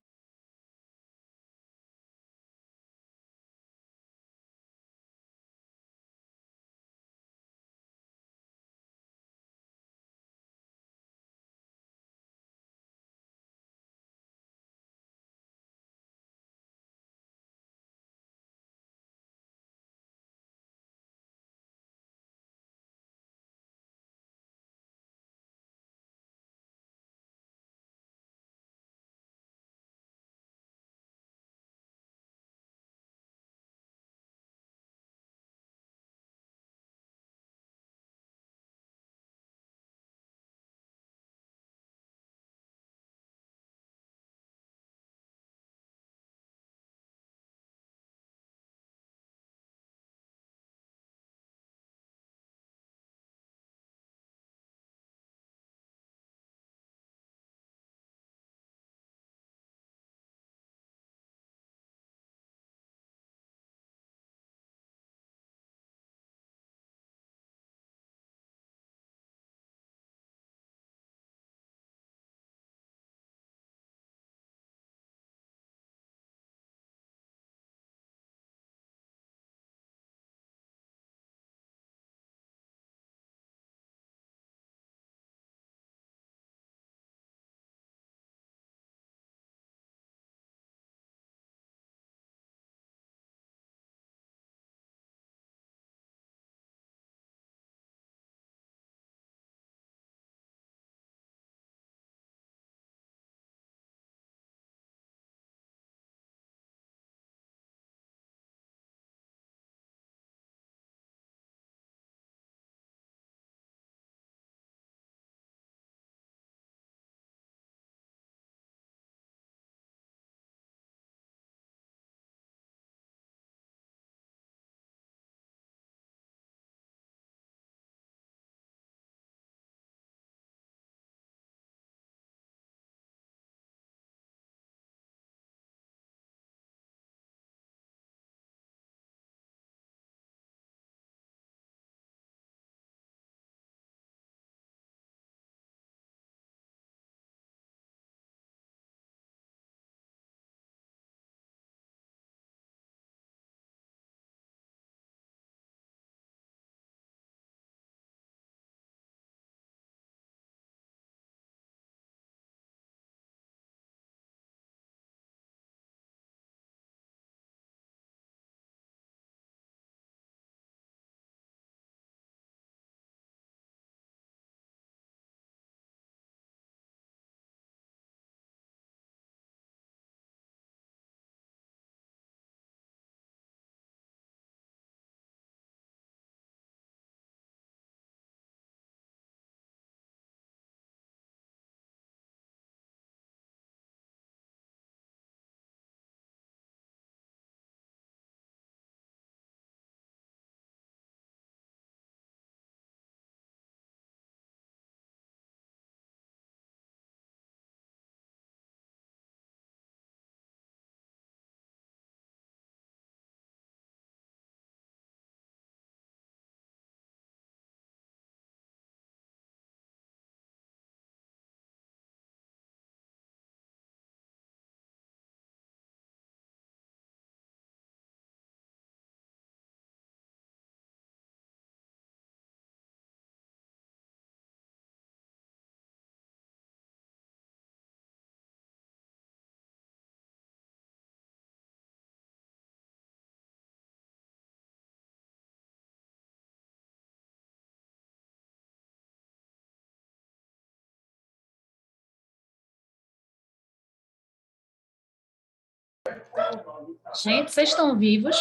[SPEAKER 1] Gente, vocês estão vivos?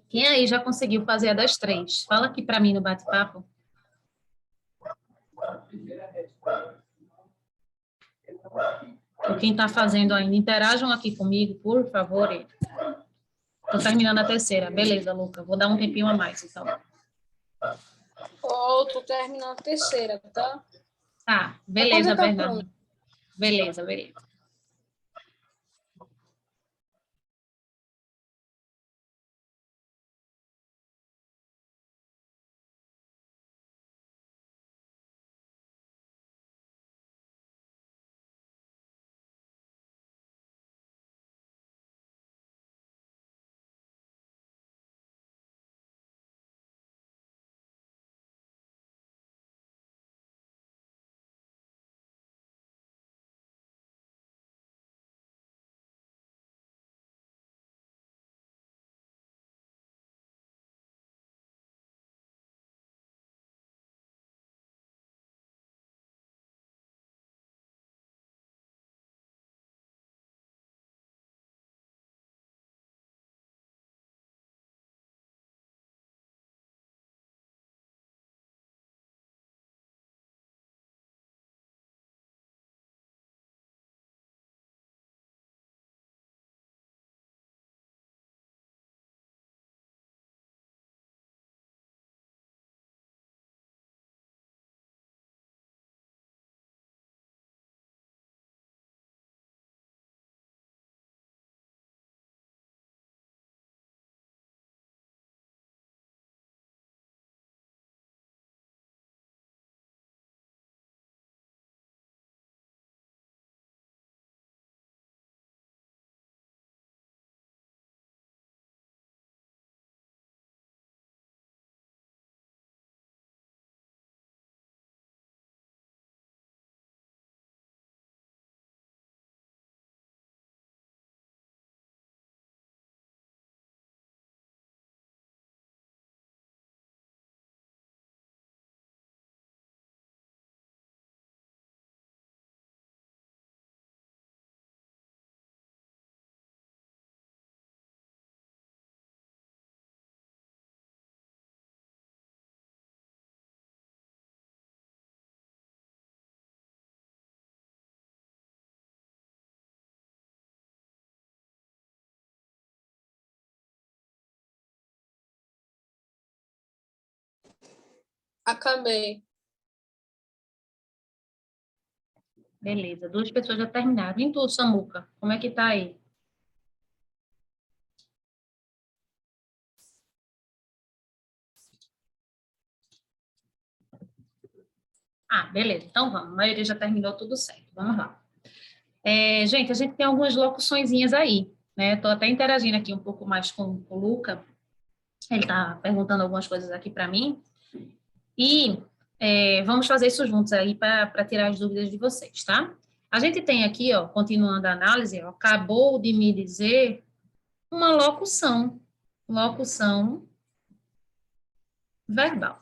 [SPEAKER 1] Quem aí já conseguiu fazer a das 3? Fala aqui para mim no bate-papo. Ou quem está fazendo ainda, interajam aqui comigo, por favor. Estou terminando a terceira. Beleza, Luca. Vou dar um tempinho a mais, então.
[SPEAKER 3] Tô terminando a terceira, tá?
[SPEAKER 1] Tá, beleza,
[SPEAKER 3] Tá
[SPEAKER 1] Bernardo. Beleza.
[SPEAKER 3] Acabei.
[SPEAKER 1] Beleza, 2 pessoas já terminaram. E tu, Samuca, como é que tá aí? Ah, beleza, então vamos. A maioria já terminou tudo certo. Vamos lá. Gente, a gente tem algumas locuçõezinhas aí, né? Estou até interagindo aqui um pouco mais com o Luca. Ele está perguntando algumas coisas aqui para mim. E vamos fazer isso juntos aí para tirar as dúvidas de vocês, tá? A gente tem aqui, ó, continuando a análise, ó, acabou de me dizer uma locução. Locução verbal.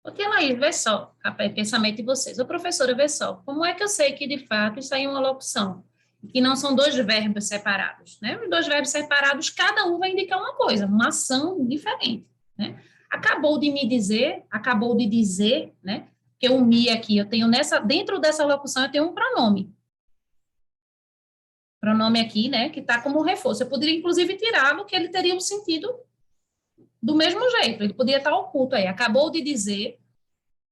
[SPEAKER 1] Porque, Laís, vê só, pensamento de vocês. Ô, professora, vê só, como é que eu sei que, de fato, isso aí é uma locução? Que não são 2 verbos separados, né? Os 2 verbos separados, cada um vai indicar uma coisa, uma ação diferente, né? Acabou de me dizer, acabou de dizer, né? Que o me aqui, eu tenho dentro dessa locução, eu tenho um pronome. Pronome aqui, né? Que está como reforço. Eu poderia, inclusive, tirá-lo, que ele teria um sentido do mesmo jeito. Ele poderia estar oculto aí. Acabou de dizer.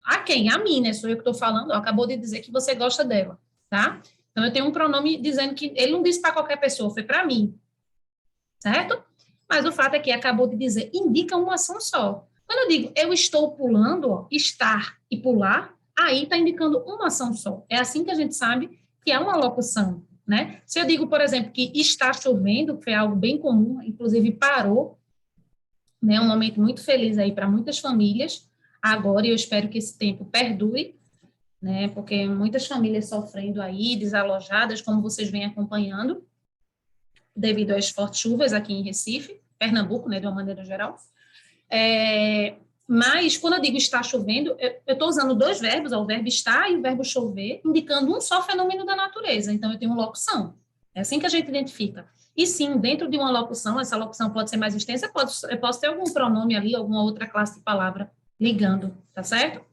[SPEAKER 1] A quem? A mim, né? Sou eu que estou falando. Acabou de dizer que você gosta dela, tá? Então, eu tenho um pronome dizendo que ele não disse para qualquer pessoa, foi para mim, certo? Mas o fato é que acabou de dizer, indica uma ação só. Quando eu digo eu estou pulando, ó, estar e pular, aí está indicando uma ação só. É assim que a gente sabe que é uma locução, né? Se eu digo, por exemplo, que está chovendo, que foi algo bem comum, inclusive parou, né? Um momento muito feliz aí para muitas famílias, agora, e eu espero que esse tempo perdure, né? Porque muitas famílias sofrendo aí, desalojadas, como vocês vêm acompanhando, devido às fortes chuvas aqui em Recife, Pernambuco, né, de uma maneira geral. Mas, quando eu digo está chovendo, eu estou usando dois verbos, o verbo estar e o verbo chover, indicando um só fenômeno da natureza. Então, eu tenho uma locução. É assim que a gente identifica. E sim, dentro de uma locução, essa locução pode ser mais extensa, eu posso ter algum pronome ali, alguma outra classe de palavra ligando, tá certo?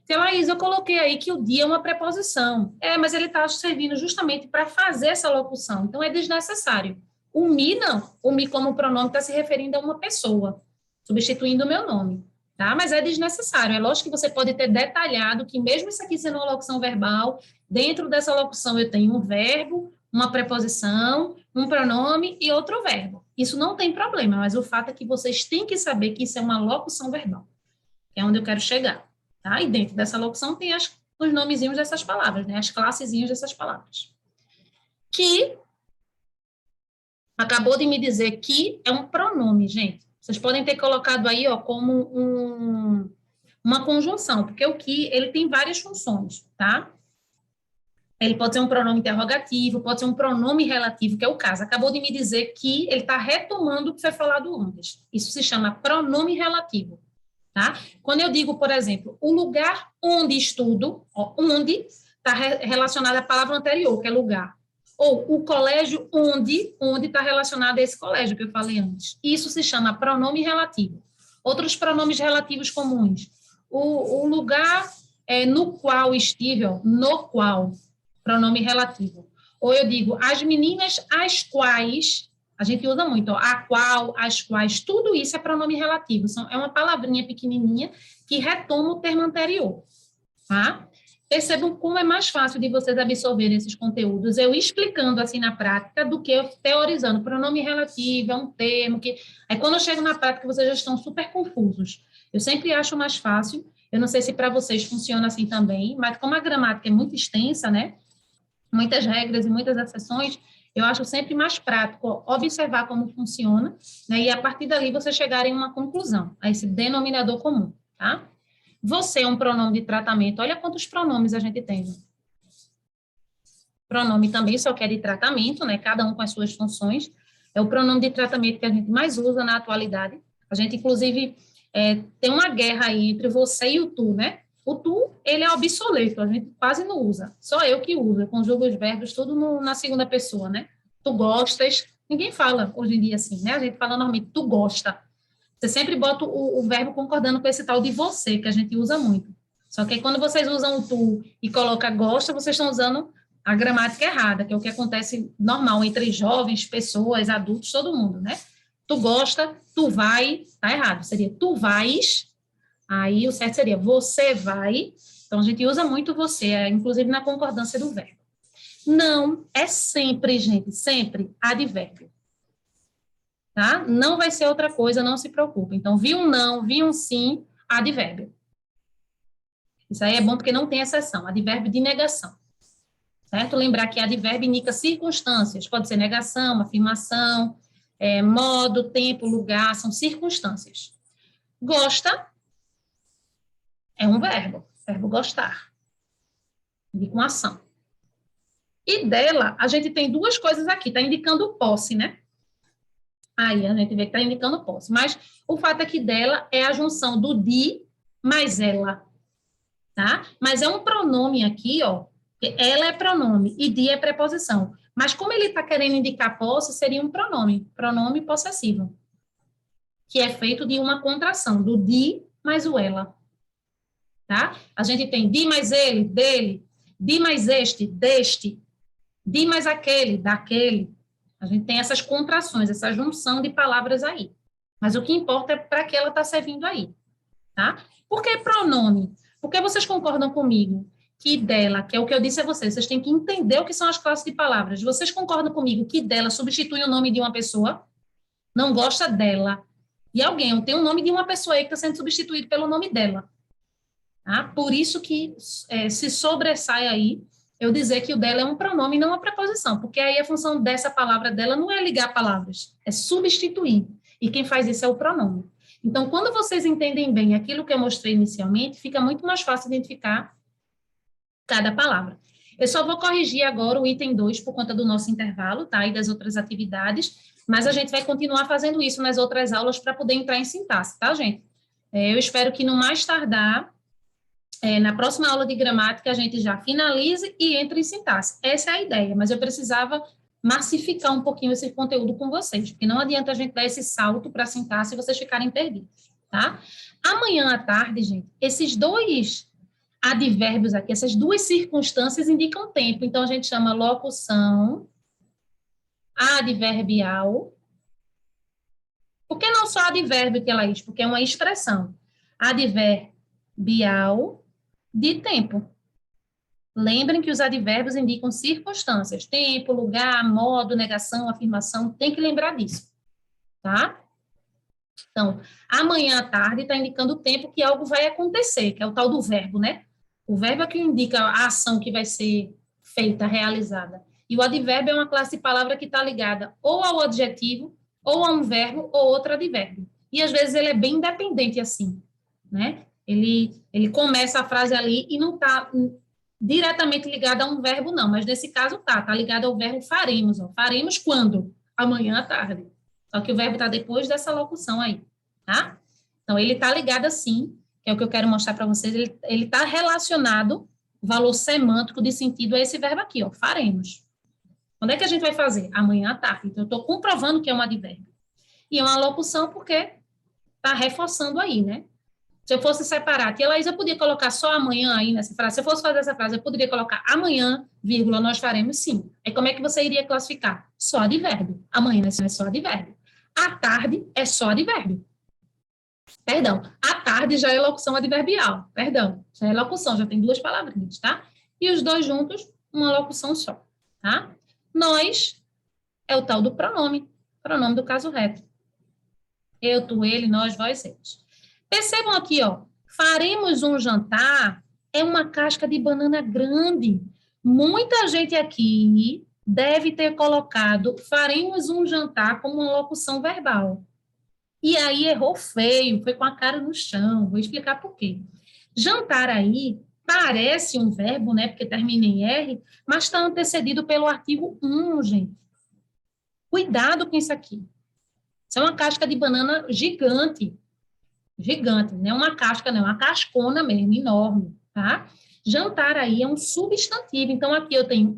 [SPEAKER 1] Então, Laís, eu coloquei aí que o dia é uma preposição. Mas ele está servindo justamente para fazer essa locução. Então, é desnecessário. O me não. O me como pronome está se referindo a uma pessoa, substituindo o meu nome. Tá? Mas é desnecessário. É lógico que você pode ter detalhado que mesmo isso aqui sendo uma locução verbal, dentro dessa locução eu tenho um verbo, uma preposição, um pronome e outro verbo. Isso não tem problema, mas o fato é que vocês têm que saber que isso é uma locução verbal, que é onde eu quero chegar. Tá? E dentro dessa locução tem os nomezinhos dessas palavras, né? As classezinhas dessas palavras. Que acabou de me dizer que é um pronome, gente. Vocês podem ter colocado aí, ó, como uma conjunção, porque o que, ele tem várias funções, tá? Ele pode ser um pronome interrogativo, pode ser um pronome relativo, que é o caso. Acabou de me dizer que ele está retomando o que foi falado antes. Isso se chama pronome relativo, tá? Quando eu digo, por exemplo, o lugar onde estudo, ó, onde está relacionado à palavra anterior, que é lugar. Ou o colégio onde está relacionado a esse colégio que eu falei antes. Isso se chama pronome relativo. Outros pronomes relativos comuns. O lugar no qual estive, ó, no qual, pronome relativo. Ou eu digo, as meninas às quais, a gente usa muito, ó, a qual, as quais, tudo isso é pronome relativo. É uma palavrinha pequenininha que retoma o termo anterior, tá? Percebam como é mais fácil de vocês absorverem esses conteúdos, eu explicando assim na prática, do que eu teorizando. Pronome relativo é um termo que... Aí, quando eu chego na prática, vocês já estão super confusos. Eu sempre acho mais fácil, eu não sei se para vocês funciona assim também, mas como a gramática é muito extensa, né? Muitas regras e muitas exceções, eu acho sempre mais prático observar como funciona, né? E a partir dali vocês chegarem a uma conclusão, a esse denominador comum, tá? Você é um pronome de tratamento. Olha quantos pronomes a gente tem. Pronome também só que é de tratamento, né? Cada um com as suas funções. É o pronome de tratamento que a gente mais usa na atualidade. A gente, inclusive, tem uma guerra aí entre você e o tu, né? O tu, ele é obsoleto, a gente quase não usa. Só eu que uso, eu conjugo os verbos tudo na segunda pessoa, né? Tu gostas, ninguém fala hoje em dia assim, né? A gente fala normalmente, tu gosta. Você sempre bota o verbo concordando com esse tal de você, que a gente usa muito. Só que quando vocês usam o tu e coloca gosta, vocês estão usando a gramática errada, que é o que acontece normal entre jovens, pessoas, adultos, todo mundo, né? Tu gosta, tu vai, tá errado. Seria tu vais, aí o certo seria você vai. Então, a gente usa muito você, inclusive na concordância do verbo. Não é sempre, gente, sempre advérbio. Tá? Não vai ser outra coisa, não se preocupe. Então, vi um não, vi um sim, advérbio. Isso aí é bom porque não tem exceção, advérbio de negação. Certo? Lembrar que advérbio indica circunstâncias, pode ser negação, afirmação, modo, tempo, lugar, são circunstâncias. Gosta é um verbo gostar, indica uma ação. E dela, a gente tem duas coisas aqui, está indicando posse, né? Aí a gente vê que está indicando posse. Mas o fato é que dela é a junção do de mais ela, tá? Mas é um pronome aqui, ó. Ela é pronome e de é preposição. Mas como ele está querendo indicar posse, seria um pronome possessivo, que é feito de uma contração, do de mais o ela, tá? A gente tem de mais ele, dele, de mais este, deste, de mais aquele, daquele. A gente tem essas contrações, essa junção de palavras aí. Mas o que importa é para que ela está servindo aí, tá? Por que pronome? Porque vocês concordam comigo que dela, que é o que eu disse a vocês têm que entender o que são as classes de palavras. Vocês concordam comigo que dela substitui o nome de uma pessoa? Não gosta dela. E alguém tem o nome de uma pessoa aí que está sendo substituído pelo nome dela. Tá? Por isso que se sobressai aí eu dizer que o dela é um pronome e não uma preposição, porque aí a função dessa palavra dela não é ligar palavras, é substituir. E quem faz isso é o pronome. Então, quando vocês entendem bem aquilo que eu mostrei inicialmente, fica muito mais fácil identificar cada palavra. Eu só vou corrigir agora o item 2 por conta do nosso intervalo, tá? E das outras atividades, mas a gente vai continuar fazendo isso nas outras aulas para poder entrar em sintaxe, tá, gente? Eu espero que no mais tardar, na próxima aula de gramática, a gente já finalize e entre em sintaxe. Essa é a ideia, mas eu precisava massificar um pouquinho esse conteúdo com vocês, porque não adianta a gente dar esse salto para a sintaxe e vocês ficarem perdidos, tá? Amanhã à tarde, gente, esses dois advérbios aqui, essas duas circunstâncias indicam tempo, então a gente chama locução adverbial. Por que não só advérbio, que ela diz? Porque é uma expressão adverbial de tempo. Lembrem que os advérbios indicam circunstâncias, tempo, lugar, modo, negação, afirmação, tem que lembrar disso, tá? Então, amanhã à tarde está indicando o tempo que algo vai acontecer, que é o tal do verbo, né? O verbo é que indica a ação que vai ser feita, realizada. E o advérbio é uma classe de palavra que está ligada ou ao adjetivo, ou a um verbo, ou outro advérbio. E, às vezes, ele é bem independente assim, né? Ele começa a frase ali e não está diretamente ligado a um verbo, não. Mas, nesse caso, está ligado ao verbo faremos. Ó. Faremos quando? Amanhã à tarde. Só que o verbo está depois dessa locução aí, tá? Então, ele está ligado assim, que é o que eu quero mostrar para vocês, ele está relacionado, o valor semântico de sentido a esse verbo aqui, ó, faremos. Quando é que a gente vai fazer? Amanhã à tarde. Então, eu estou comprovando que é um advérbio. E é uma locução porque está reforçando aí, né? Se eu fosse separar, tia Laís, eu podia colocar só amanhã aí nessa frase. Se eu fosse fazer essa frase, eu poderia colocar amanhã, vírgula, nós faremos sim. Aí como é que você iria classificar? Só advérbio. Amanhã é só advérbio. À tarde é só advérbio. Perdão, à tarde já é locução adverbial. Perdão, já é locução, já tem duas palavrinhas, tá? E os dois juntos, uma locução só, tá? Nós é o tal do pronome do caso reto. Eu, tu, ele, nós, vós, eles. Percebam aqui, ó, faremos um jantar é uma casca de banana grande. Muita gente aqui deve ter colocado faremos um jantar como uma locução verbal. E aí errou feio, foi com a cara no chão. Vou explicar por quê. Jantar aí parece um verbo, né, porque termina em R, mas está antecedido pelo artigo gente. Cuidado com isso aqui. Isso é uma casca de banana gigante. Gigante, não é uma casca, não, é uma cascona mesmo, enorme, tá? Jantar aí é um substantivo, então aqui eu tenho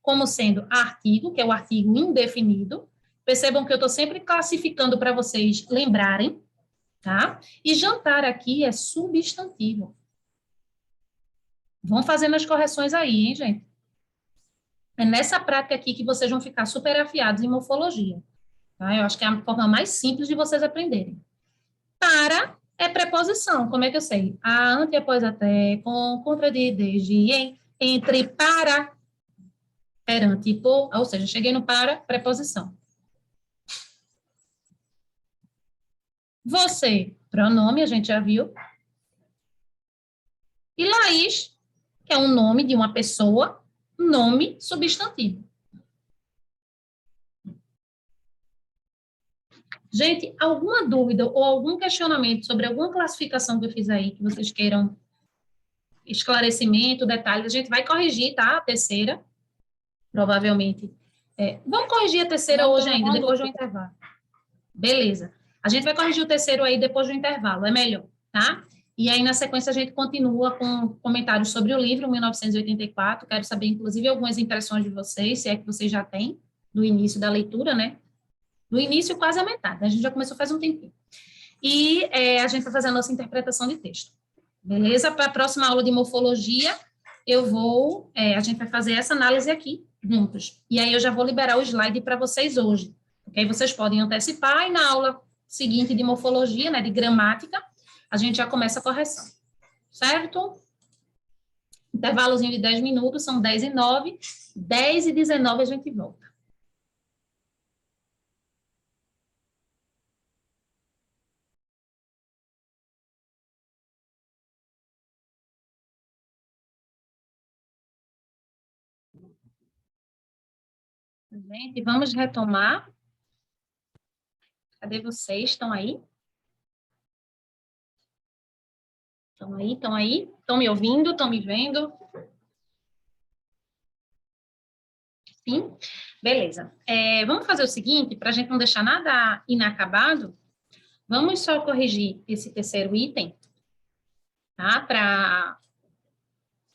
[SPEAKER 1] como sendo artigo, que é o artigo indefinido. Percebam que eu estou sempre classificando para vocês lembrarem, tá? E jantar aqui é substantivo. Vão fazendo as correções aí, hein, gente? É nessa prática aqui que vocês vão ficar super afiados em morfologia, tá? Eu acho que é a forma mais simples de vocês aprenderem. Para é preposição, como é que eu sei? A, ante, após, até, com, contra, de, desde, em, entre, para, perante, por, ou seja, cheguei no para, preposição. Você, pronome, a gente já viu. E Laís, que é um nome de uma pessoa, nome substantivo. Gente, alguma dúvida ou algum questionamento sobre alguma classificação que eu fiz aí, que vocês queiram esclarecimento, detalhes, a gente vai corrigir, tá? A terceira, provavelmente. Vamos corrigir a terceira
[SPEAKER 3] Não,
[SPEAKER 1] hoje
[SPEAKER 3] não,
[SPEAKER 1] ainda,
[SPEAKER 3] não.
[SPEAKER 1] depois do intervalo. Beleza. A gente vai corrigir o terceiro aí depois do intervalo, é melhor, tá? E aí, na sequência, a gente continua com comentários sobre o livro 1984. Quero saber, inclusive, algumas impressões de vocês, se é que vocês já têm, do início da leitura, né? Do início, quase a metade. A gente já começou faz um tempinho. E a gente vai fazer a nossa interpretação de texto. Beleza? Para a próxima aula de morfologia, a gente vai fazer essa análise aqui, juntos. E aí eu já vou liberar o slide para vocês hoje. Ok? Vocês podem antecipar e na aula seguinte de morfologia, né, de gramática, a gente já começa a correção. Certo? Intervalozinho de 10 minutos, são 10h09. 10h19 a gente volta. Gente, vamos retomar. Cadê vocês? Estão aí? Estão aí? Estão aí? Estão me ouvindo? Estão me vendo? Sim? Beleza. Vamos fazer o seguinte, para a gente não deixar nada inacabado, Vamos só corrigir esse terceiro item, tá?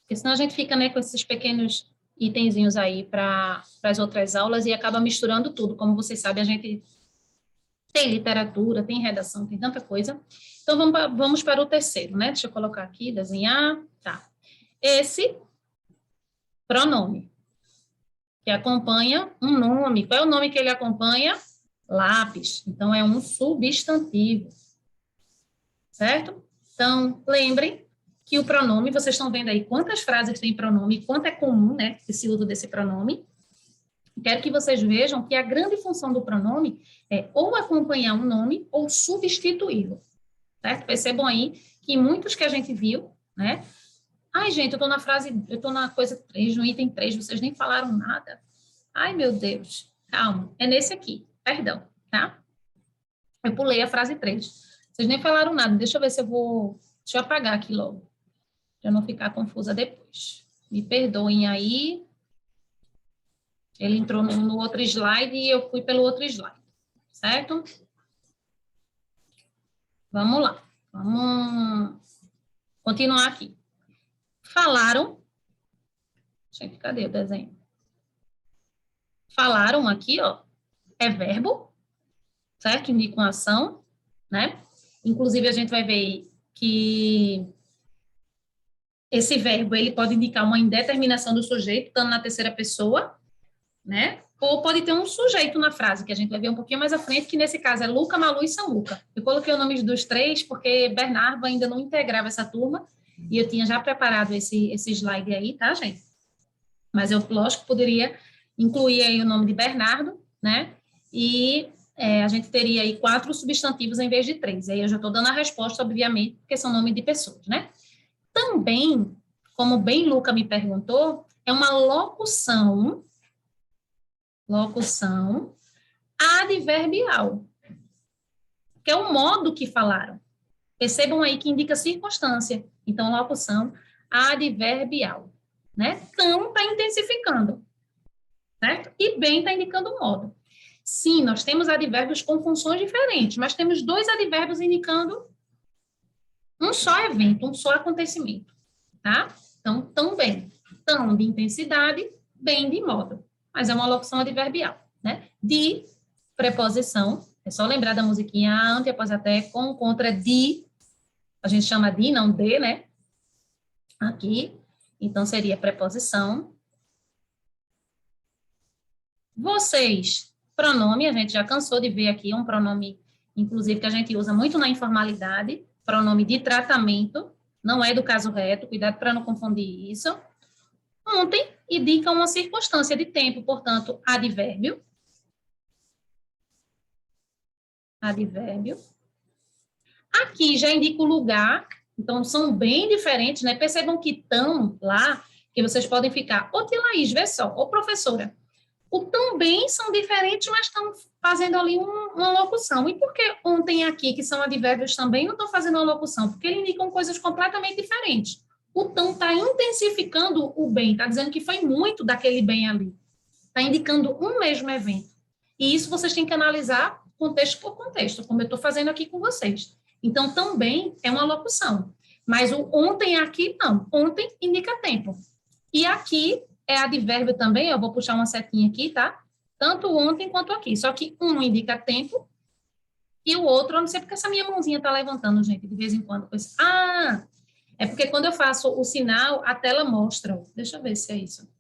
[SPEAKER 1] Porque senão a gente fica, né, com esses pequenos itenzinhos aí para as outras aulas e acaba misturando tudo. Como vocês sabem, a gente tem literatura, tem redação, tem tanta coisa. Então, vamos para o terceiro, né? Deixa eu colocar aqui, desenhar. Tá. Esse pronome que acompanha um nome. Qual é o nome que ele acompanha? Lápis. Então, é um substantivo. Certo? Então, lembrem que o pronome, vocês estão vendo aí quantas frases tem pronome, quanto é comum, né, esse uso desse pronome. Quero que vocês vejam que a grande função do pronome é ou acompanhar um nome ou substituí-lo, certo? Percebam aí que muitos que a gente viu, né? Ai, gente, eu estou na coisa 3, no item 3, vocês nem falaram nada. Ai, meu Deus, calma, é nesse aqui, perdão, tá? Eu pulei a frase 3. Vocês nem falaram nada, deixa eu ver se eu vou... Deixa eu apagar aqui logo, para não ficar confusa depois. Me perdoem aí. Ele entrou no outro slide e eu fui pelo outro slide, certo? Vamos lá, vamos continuar aqui. Falaram, gente, cadê o desenho? Falaram aqui, ó, é verbo, certo? Indica uma ação, né? Inclusive, a gente vai ver que esse verbo, ele pode indicar uma indeterminação do sujeito, estando na terceira pessoa, né? Ou pode ter um sujeito na frase, que a gente vai ver um pouquinho mais à frente, que nesse caso é Luca, Malu e São Luca. Eu coloquei o nome dos três porque Bernardo ainda não integrava essa turma e eu tinha já preparado esse slide aí, tá, gente? Mas eu, lógico, poderia incluir aí o nome de Bernardo, né? E a gente teria aí 4 substantivos em vez de 3. Aí eu já estou dando a resposta, obviamente, porque são nomes de pessoas, né? Também, como bem Luca me perguntou, é uma locução adverbial, que é o modo que falaram. Percebam aí que indica circunstância. Então, locução adverbial, né? Então, está intensificando, certo? E bem está indicando o modo. Sim, nós temos advérbios com funções diferentes, mas temos 2 advérbios indicando um só evento, um só acontecimento, tá? Então, tão bem. Tão de intensidade, bem de modo. Mas é uma locução adverbial, né? De preposição, é só lembrar da musiquinha ante, após até, com, contra, de, a gente chama de, não de, né? Aqui, então seria preposição. Vocês, pronome, a gente já cansou de ver aqui um pronome, inclusive, que a gente usa muito na informalidade, pronome de tratamento, não é do caso reto, cuidado para não confundir isso. Ontem indica uma circunstância de tempo, portanto, advérbio. Advérbio. Aqui já indica o lugar, então são bem diferentes, né? Percebam que estão lá, que vocês podem ficar, ô tia Laís, vê só, ô professora, o também são diferentes, mas estão fazendo ali uma locução. E por que ontem aqui, que são advérbios também, não estão fazendo uma locução? Porque eles indicam coisas completamente diferentes. O tão está intensificando o bem, está dizendo que foi muito daquele bem ali. Está indicando um mesmo evento. E isso vocês têm que analisar contexto por contexto, como eu estou fazendo aqui com vocês. Então, também é uma locução. Mas o ontem aqui, não. Ontem indica tempo. E aqui é advérbio também, eu vou puxar uma setinha aqui, tá? Tanto ontem quanto aqui. Só que um indica tempo e o outro, eu não sei porque essa minha mãozinha está levantando, gente, de vez em quando. Pois, é porque quando eu faço o sinal, a tela mostra. Deixa eu ver se é isso.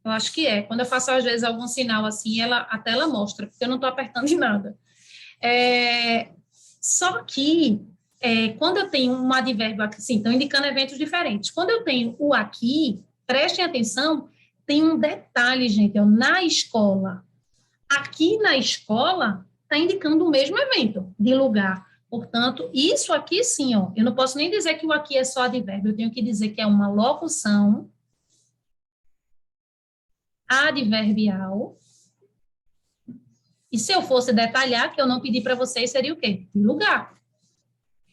[SPEAKER 1] Eu acho que é. Quando eu faço, às vezes, algum sinal assim, a tela mostra, porque eu não estou apertando de nada. Só que, quando eu tenho um advérbio aqui, sim, estão indicando eventos diferentes. Quando eu tenho o aqui, prestem atenção, tem um detalhe, gente, na escola. Aqui na escola, está indicando o mesmo evento, de lugar. Portanto, isso aqui, sim, ó, eu não posso nem dizer que o aqui é só advérbio, eu tenho que dizer que é uma locução adverbial. E se eu fosse detalhar, que eu não pedi para vocês, seria o quê? De lugar.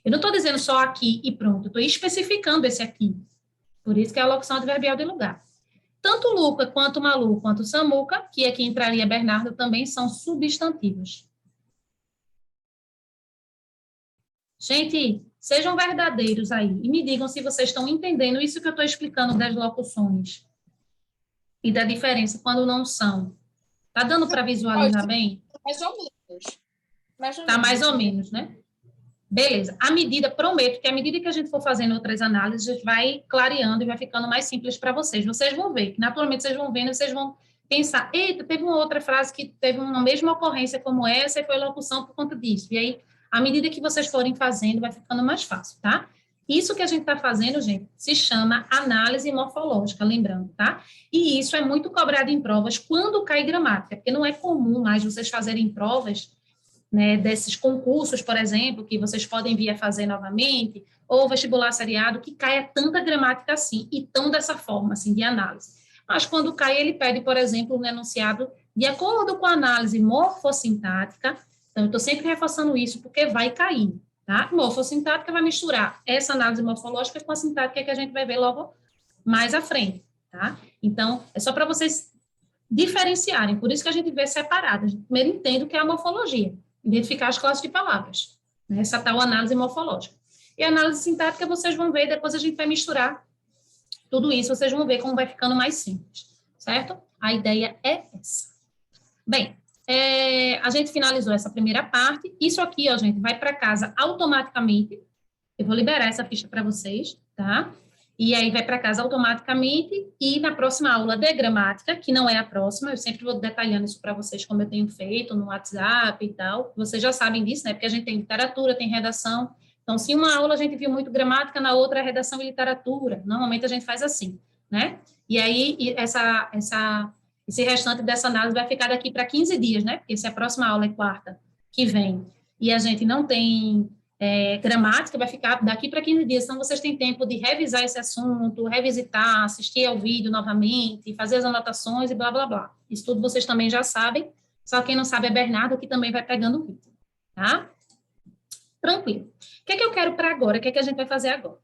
[SPEAKER 1] Eu não estou dizendo só aqui e pronto, eu estou especificando esse aqui. Por isso que é a locução adverbial de lugar. Tanto Luca, quanto Malu, quanto Samuca, que aqui entraria Bernardo, também são substantivos. Gente, sejam verdadeiros aí e me digam se vocês estão entendendo isso que eu estou explicando das locuções e da diferença quando não são. Tá dando para visualizar bem?
[SPEAKER 3] Mais ou menos.
[SPEAKER 1] Tá mais ou menos, né? Beleza. À medida, prometo que à medida que a gente for fazendo outras análises, a gente vai clareando e vai ficando mais simples para vocês. Vocês vão ver, que naturalmente vocês vão vendo, vocês vão pensar, eita, teve uma outra frase que teve uma mesma ocorrência como essa e foi locução por conta disso. E aí, à medida que vocês forem fazendo, vai ficando mais fácil, tá? Isso que a gente está fazendo, gente, se chama análise morfológica, lembrando, tá? E isso é muito cobrado em provas quando cai gramática, porque não é comum mais vocês fazerem provas, né, desses concursos, por exemplo, que vocês podem vir a fazer novamente, ou vestibular seriado, que caia tanta gramática assim, e tão dessa forma, assim, de análise. Mas quando cai, ele pede, por exemplo, um enunciado de acordo com a análise morfossintática. Então, eu estou sempre reforçando isso, porque vai cair, tá? Morfossintática vai misturar essa análise morfológica com a sintática que a gente vai ver logo mais à frente, tá? Então, é só para vocês diferenciarem, por isso que a gente vê separado. A gente primeiro entende o que é a morfologia, identificar as classes de palavras, né? Essa tal análise morfológica. E a análise sintática vocês vão ver, depois a gente vai misturar tudo isso, vocês vão ver como vai ficando mais simples, certo? A ideia é essa. Bem, a gente finalizou essa primeira parte, isso aqui, ó, gente, vai para casa automaticamente, eu vou liberar essa ficha para vocês, tá? E aí vai para casa automaticamente, e na próxima aula de gramática, que não é a próxima, eu sempre vou detalhando isso para vocês, como eu tenho feito no WhatsApp e tal, vocês já sabem disso, né, porque a gente tem literatura, tem redação, então se uma aula a gente viu muito gramática, na outra é redação e literatura, normalmente a gente faz assim, né, e aí esse restante dessa análise vai ficar daqui para 15 dias, né, porque se a próxima aula é quarta que vem, e a gente não tem gramática, vai ficar daqui para 15 dias, então vocês têm tempo de revisar esse assunto, revisitar, assistir ao vídeo novamente, fazer as anotações e blá, blá, blá. Isso tudo vocês também já sabem, só quem não sabe é Bernardo, que também vai pegando o vídeo, tá? Tranquilo. O que é que eu quero para agora? O que é que a gente vai fazer agora?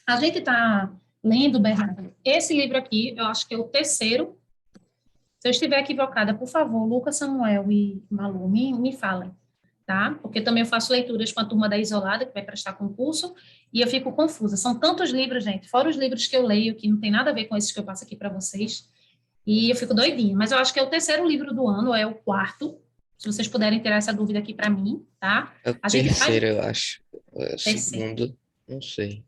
[SPEAKER 1] A gente está lendo, Bernardo, esse livro aqui, eu acho que é o terceiro. Se eu estiver equivocada, por favor, Lucas, Samuel e Malu, me falem, tá? Porque também eu faço leituras com a turma da Isolada, que vai prestar concurso, e eu fico confusa. São tantos livros, gente, fora os livros que eu leio, que não tem nada a ver com esses que eu passo aqui para vocês, e eu fico doidinha. Mas eu acho que é o terceiro livro do ano, ou é o quarto, se vocês puderem tirar essa dúvida aqui para mim, tá?
[SPEAKER 4] É o terceiro, eu acho. É o segundo, não sei.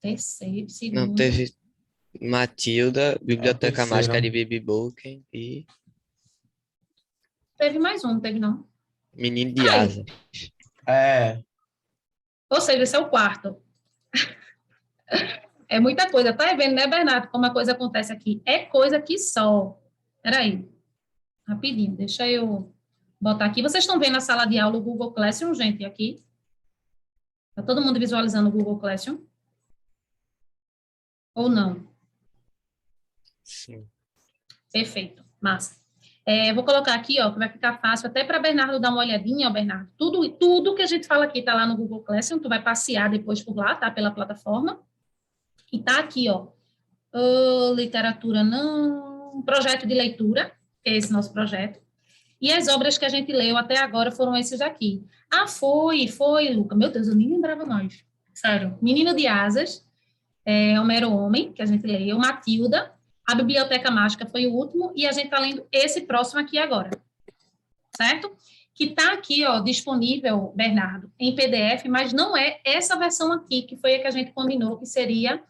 [SPEAKER 1] Terceiro, segundo.
[SPEAKER 4] Não, teve Matilda, Biblioteca Mágica de Bibi Bolken e...
[SPEAKER 1] Teve mais um, não teve não?
[SPEAKER 4] Menino de Asa.
[SPEAKER 1] Ou seja, esse é o quarto. É muita coisa. Tá vendo, né, Bernardo, como a coisa acontece aqui? É coisa que só. Peraí. Rapidinho, deixa eu botar aqui. Vocês estão vendo na sala de aula o Google Classroom, gente, aqui? Tá todo mundo visualizando o Google Classroom? Ou não?
[SPEAKER 4] Sim.
[SPEAKER 1] Perfeito. Massa. Vou colocar aqui, ó, que vai ficar fácil até para Bernardo dar uma olhadinha, ó, Bernardo. Tudo que a gente fala aqui tá lá no Google Classroom, tu vai passear depois por lá, tá? Pela plataforma. E tá aqui, ó, literatura não, projeto de leitura, que é esse nosso projeto. E as obras que a gente leu até agora foram esses aqui. Ah, foi, Luca. Meu Deus, eu nem lembrava mais. Sério. Menino de Asas, Homero Homem, que a gente leu, Matilda, a Biblioteca Mágica foi o último, e a gente está lendo esse próximo aqui agora, certo? Que está aqui, ó, disponível, Bernardo, em PDF, mas não é essa versão aqui, que foi a que a gente combinou, que seria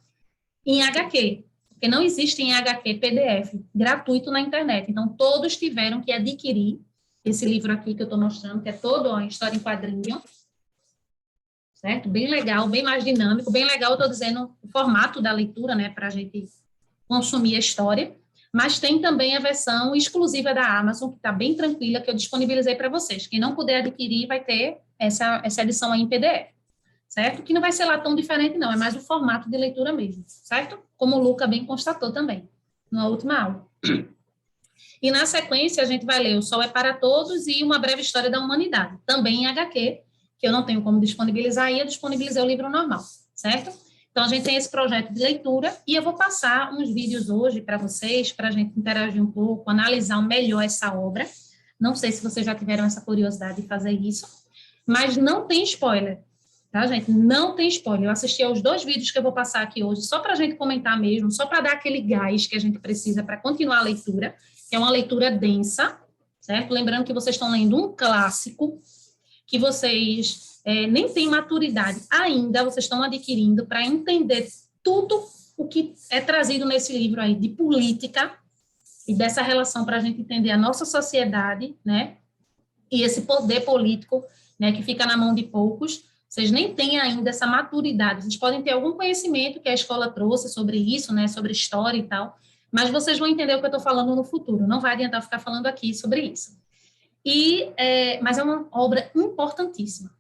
[SPEAKER 1] em HQ, porque não existe em HQ PDF, gratuito na internet, então todos tiveram que adquirir esse livro aqui que eu estou mostrando, que é todo, ó, história em quadrinho, certo? Bem legal, bem mais dinâmico, bem legal, eu estou dizendo o formato da leitura, né, para a gente consumir a história, mas tem também a versão exclusiva da Amazon, que está bem tranquila, que eu disponibilizei para vocês. Quem não puder adquirir vai ter essa edição aí em PDF, certo? Que não vai ser lá tão diferente, não, é mais o formato de leitura mesmo, certo? Como o Luca bem constatou também, na última aula. E na sequência a gente vai ler O Sol é para Todos e Uma Breve História da Humanidade, também em HQ, que eu não tenho como disponibilizar aí, eu disponibilizei o livro normal, certo? Então, a gente tem esse projeto de leitura e eu vou passar uns vídeos hoje para vocês, para a gente interagir um pouco, analisar melhor essa obra. Não sei se vocês já tiveram essa curiosidade de fazer isso, mas não tem spoiler, tá, gente? Não tem spoiler. Eu assisti aos 2 vídeos que eu vou passar aqui hoje, só para a gente comentar mesmo, só para dar aquele gás que a gente precisa para continuar a leitura, que é uma leitura densa, certo? Lembrando que vocês estão lendo um clássico, que vocês nem têm maturidade ainda, vocês estão adquirindo para entender tudo o que é trazido nesse livro aí de política e dessa relação para a gente entender a nossa sociedade, né? E esse poder político, né, que fica na mão de poucos. Vocês nem têm ainda essa maturidade. Vocês podem ter algum conhecimento que a escola trouxe sobre isso, né, sobre história e tal, mas vocês vão entender o que eu estou falando no futuro. Não vai adiantar ficar falando aqui sobre isso. Mas é uma obra importantíssima,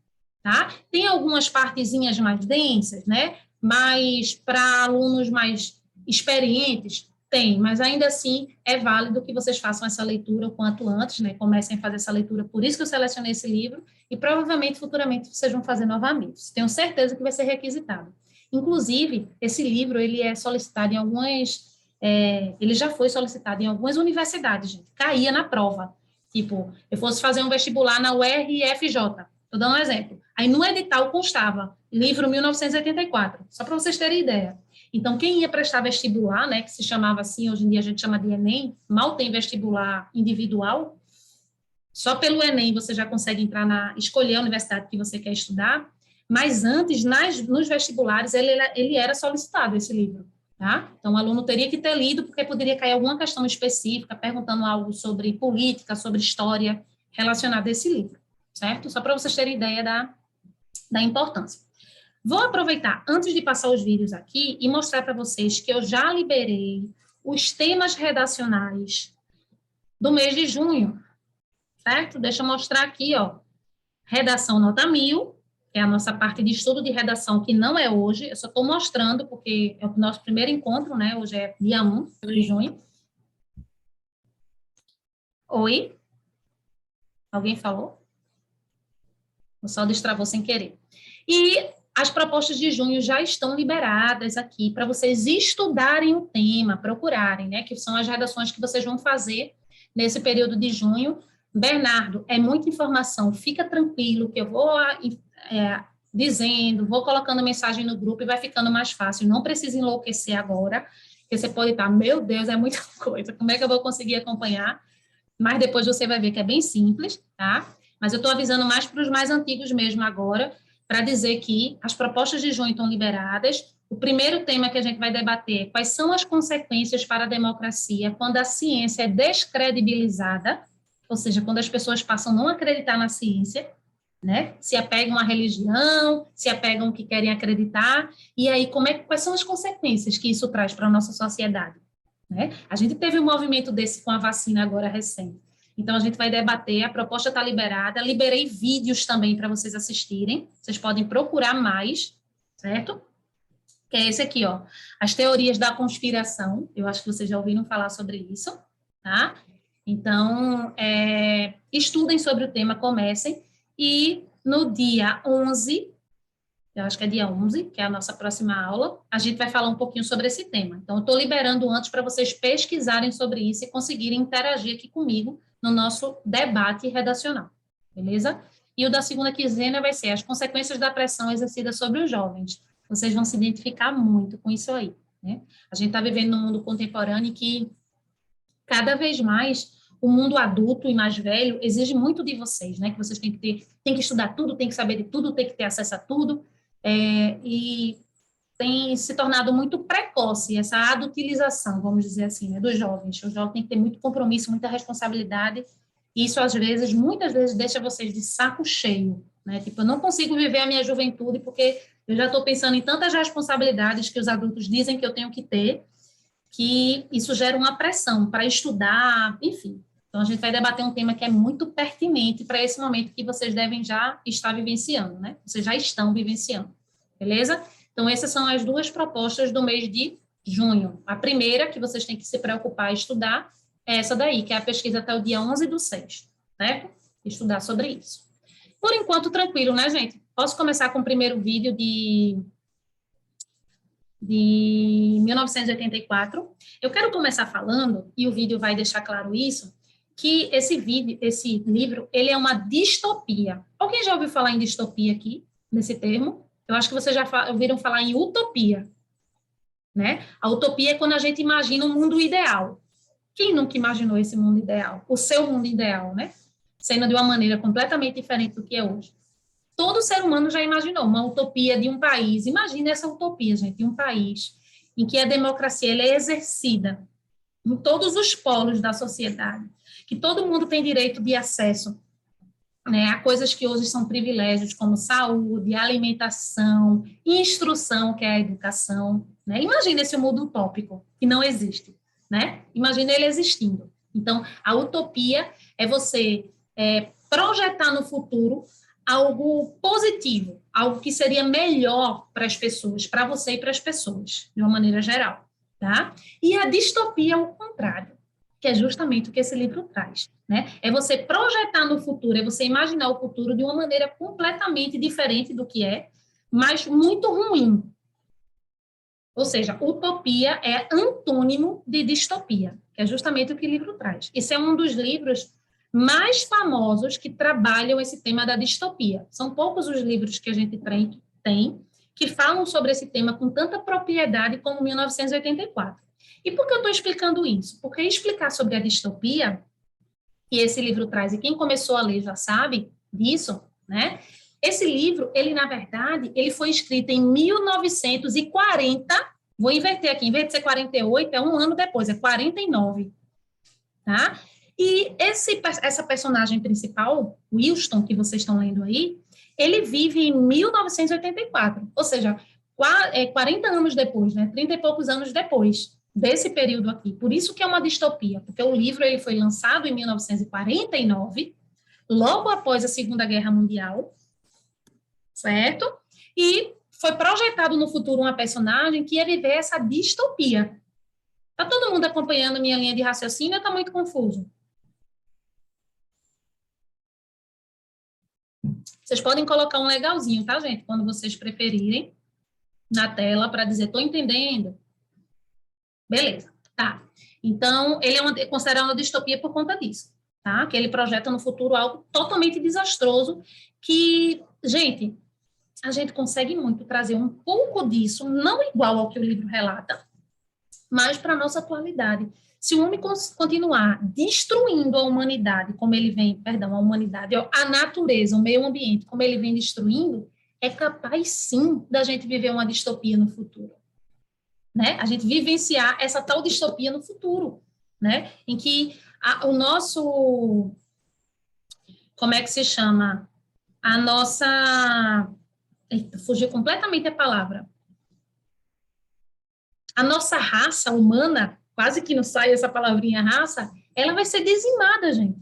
[SPEAKER 1] tá? Tem algumas partezinhas mais densas, né? Mas para alunos mais experientes, tem, mas ainda assim é válido que vocês façam essa leitura o quanto antes, né? Comecem a fazer essa leitura, por isso que eu selecionei esse livro, e provavelmente, futuramente, vocês vão fazer novamente. Tenho certeza que vai ser requisitado. Inclusive, esse livro, ele é solicitado em algumas... ele já foi solicitado em algumas universidades, gente. Caía na prova. Tipo, eu fosse fazer um vestibular na URFJ, estou dando um exemplo. Aí, no edital, constava, livro 1984, só para vocês terem ideia. Então, quem ia prestar vestibular, né, que se chamava assim, hoje em dia a gente chama de Enem, mal tem vestibular individual, só pelo Enem você já consegue escolher a universidade que você quer estudar, mas antes, nos vestibulares, ele era solicitado, esse livro. Tá? Então, o aluno teria que ter lido, porque poderia cair alguma questão específica, perguntando algo sobre política, sobre história, relacionada a esse livro, certo? Só para vocês terem ideia da importância. Vou aproveitar, antes de passar os vídeos aqui, e mostrar para vocês que eu já liberei os temas redacionais do mês de junho, certo? Deixa eu mostrar aqui, ó, redação nota 1000, é a nossa parte de estudo de redação, que não é hoje, eu só estou mostrando, porque é o nosso primeiro encontro, né? Hoje é dia 1 de junho. Oi? Alguém falou? O sol destravou sem querer. E as propostas de junho já estão liberadas aqui, para vocês estudarem o tema, procurarem, né? Que são as redações que vocês vão fazer nesse período de junho. Bernardo, é muita informação, fica tranquilo, que eu vou... dizendo, vou colocando mensagem no grupo e vai ficando mais fácil, não precisa enlouquecer agora, porque você pode estar, meu Deus, é muita coisa, como é que eu vou conseguir acompanhar? Mas depois você vai ver que é bem simples, tá? Mas eu estou avisando mais para os mais antigos mesmo agora, para dizer que as propostas de junho estão liberadas. O primeiro tema que a gente vai debater é quais são as consequências para a democracia quando a ciência é descredibilizada, ou seja, quando as pessoas passam a não acreditar na ciência, né? Se apegam à religião, se apegam ao que querem acreditar, e aí quais são as consequências que isso traz para a nossa sociedade, né? A gente teve um movimento desse com a vacina agora recente, então a gente vai debater, a proposta está liberada, liberei vídeos também para vocês assistirem, vocês podem procurar mais, certo? Que é esse aqui, ó, as teorias da conspiração, eu acho que vocês já ouviram falar sobre isso, tá? Então, estudem sobre o tema, comecem. E no dia 11, eu acho que é dia 11, que é a nossa próxima aula, a gente vai falar um pouquinho sobre esse tema. Então, eu estou liberando antes para vocês pesquisarem sobre isso e conseguirem interagir aqui comigo no nosso debate redacional, beleza? E o da segunda quinzena vai ser as consequências da pressão exercida sobre os jovens. Vocês vão se identificar muito com isso aí, né? A gente está vivendo num mundo contemporâneo que, cada vez mais, o mundo adulto e mais velho exige muito de vocês, né? Que vocês têm que estudar tudo, têm que saber de tudo, têm que ter acesso a tudo, e tem se tornado muito precoce essa adultilização, vamos dizer assim, né, dos jovens. Os jovens têm que ter muito compromisso, muita responsabilidade, e isso, às vezes, muitas vezes, deixa vocês de saco cheio, né? Tipo, eu não consigo viver a minha juventude porque eu já estou pensando em tantas responsabilidades que os adultos dizem que eu tenho que ter, que isso gera uma pressão para estudar, enfim. Então, a gente vai debater um tema que é muito pertinente para esse momento que vocês devem já estar vivenciando, né? Vocês já estão vivenciando, beleza? Então, essas são as duas propostas do mês de junho. A primeira, que vocês têm que se preocupar e estudar, é essa daí, que é a pesquisa até o dia 11/6, certo? Estudar sobre isso. Por enquanto, tranquilo, né, gente? Posso começar com o primeiro vídeo de 1984. Eu quero começar falando, e o vídeo vai deixar claro isso, que esse livro, ele é uma distopia. Alguém já ouviu falar em distopia aqui, nesse termo? Eu acho que vocês já ouviram falar em utopia, né? A utopia é quando a gente imagina um mundo ideal. Quem nunca imaginou esse mundo ideal? O seu mundo ideal, né? Sendo de uma maneira completamente diferente do que é hoje. Todo ser humano já imaginou uma utopia de um país. Imagine essa utopia, gente, de um país em que a democracia ela é exercida em todos os polos da sociedade, que todo mundo tem direito de acesso, né, a coisas que hoje são privilégios, como saúde, alimentação, instrução, que é a educação. Né? Imagine esse mundo utópico, que não existe. Né? Imagine ele existindo. Então, a utopia é você projetar no futuro algo positivo, algo que seria melhor para as pessoas, para você e para as pessoas, de uma maneira geral. Tá? E a distopia é o contrário, que é justamente o que esse livro traz. Né? É você projetar no futuro, é você imaginar o futuro de uma maneira completamente diferente do que é, mas muito ruim. Ou seja, utopia é antônimo de distopia, que é justamente o que o livro traz. Esse é um dos livros mais famosos que trabalham esse tema da distopia. São poucos os livros que a gente tem que falam sobre esse tema com tanta propriedade como 1984. E por que eu estou explicando isso? Porque explicar sobre a distopia, que esse livro traz, e quem começou a ler já sabe disso, né? Esse livro, ele, na verdade, ele foi escrito em 1940, vou inverter aqui, em vez de ser 48, é um ano depois, é 49, tá? E essa personagem principal, Wilson, que vocês estão lendo aí, ele vive em 1984, ou seja, 40 anos depois, né? 30 e poucos anos depois desse período aqui. Por isso que é uma distopia, porque o livro ele foi lançado em 1949, logo após a Segunda Guerra Mundial, certo? E foi projetado no futuro uma personagem que ia viver essa distopia. Está todo mundo acompanhando minha linha de raciocínio ou está muito confuso? Vocês podem colocar um legalzinho, tá, gente? Quando vocês preferirem, na tela, para dizer, estou entendendo. Beleza, tá. Então, ele é considerado uma distopia por conta disso, tá? Que ele projeta no futuro algo totalmente desastroso que, gente, a gente consegue muito trazer um pouco disso, não igual ao que o livro relata, mas para a nossa atualidade. Se o homem continuar destruindo a humanidade, como ele vem, perdão, a humanidade, a natureza, o meio ambiente, como ele vem destruindo, é capaz, sim, da gente viver uma distopia no futuro. Né? A gente vivenciar essa tal distopia no futuro, né? Em que o nosso... Como é que se chama? A nossa... Eita, fugiu completamente a palavra. A nossa raça humana, quase que não sai essa palavrinha raça, ela vai ser dizimada, gente.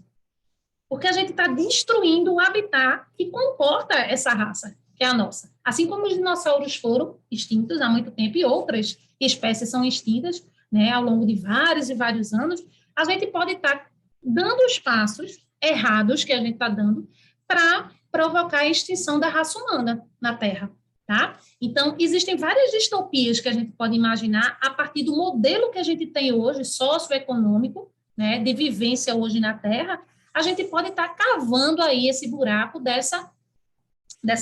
[SPEAKER 1] Porque a gente está destruindo o habitat que comporta essa raça, que é a nossa. Assim como os dinossauros foram extintos há muito tempo e outras espécies são extintas, né, ao longo de vários e vários anos, a gente pode estar dando os passos errados que a gente está dando para provocar a extinção da raça humana na Terra, tá? Então, existem várias distopias que a gente pode imaginar a partir do modelo que a gente tem hoje, socioeconômico, né, de vivência hoje na Terra, a gente pode estar cavando aí esse buraco dessa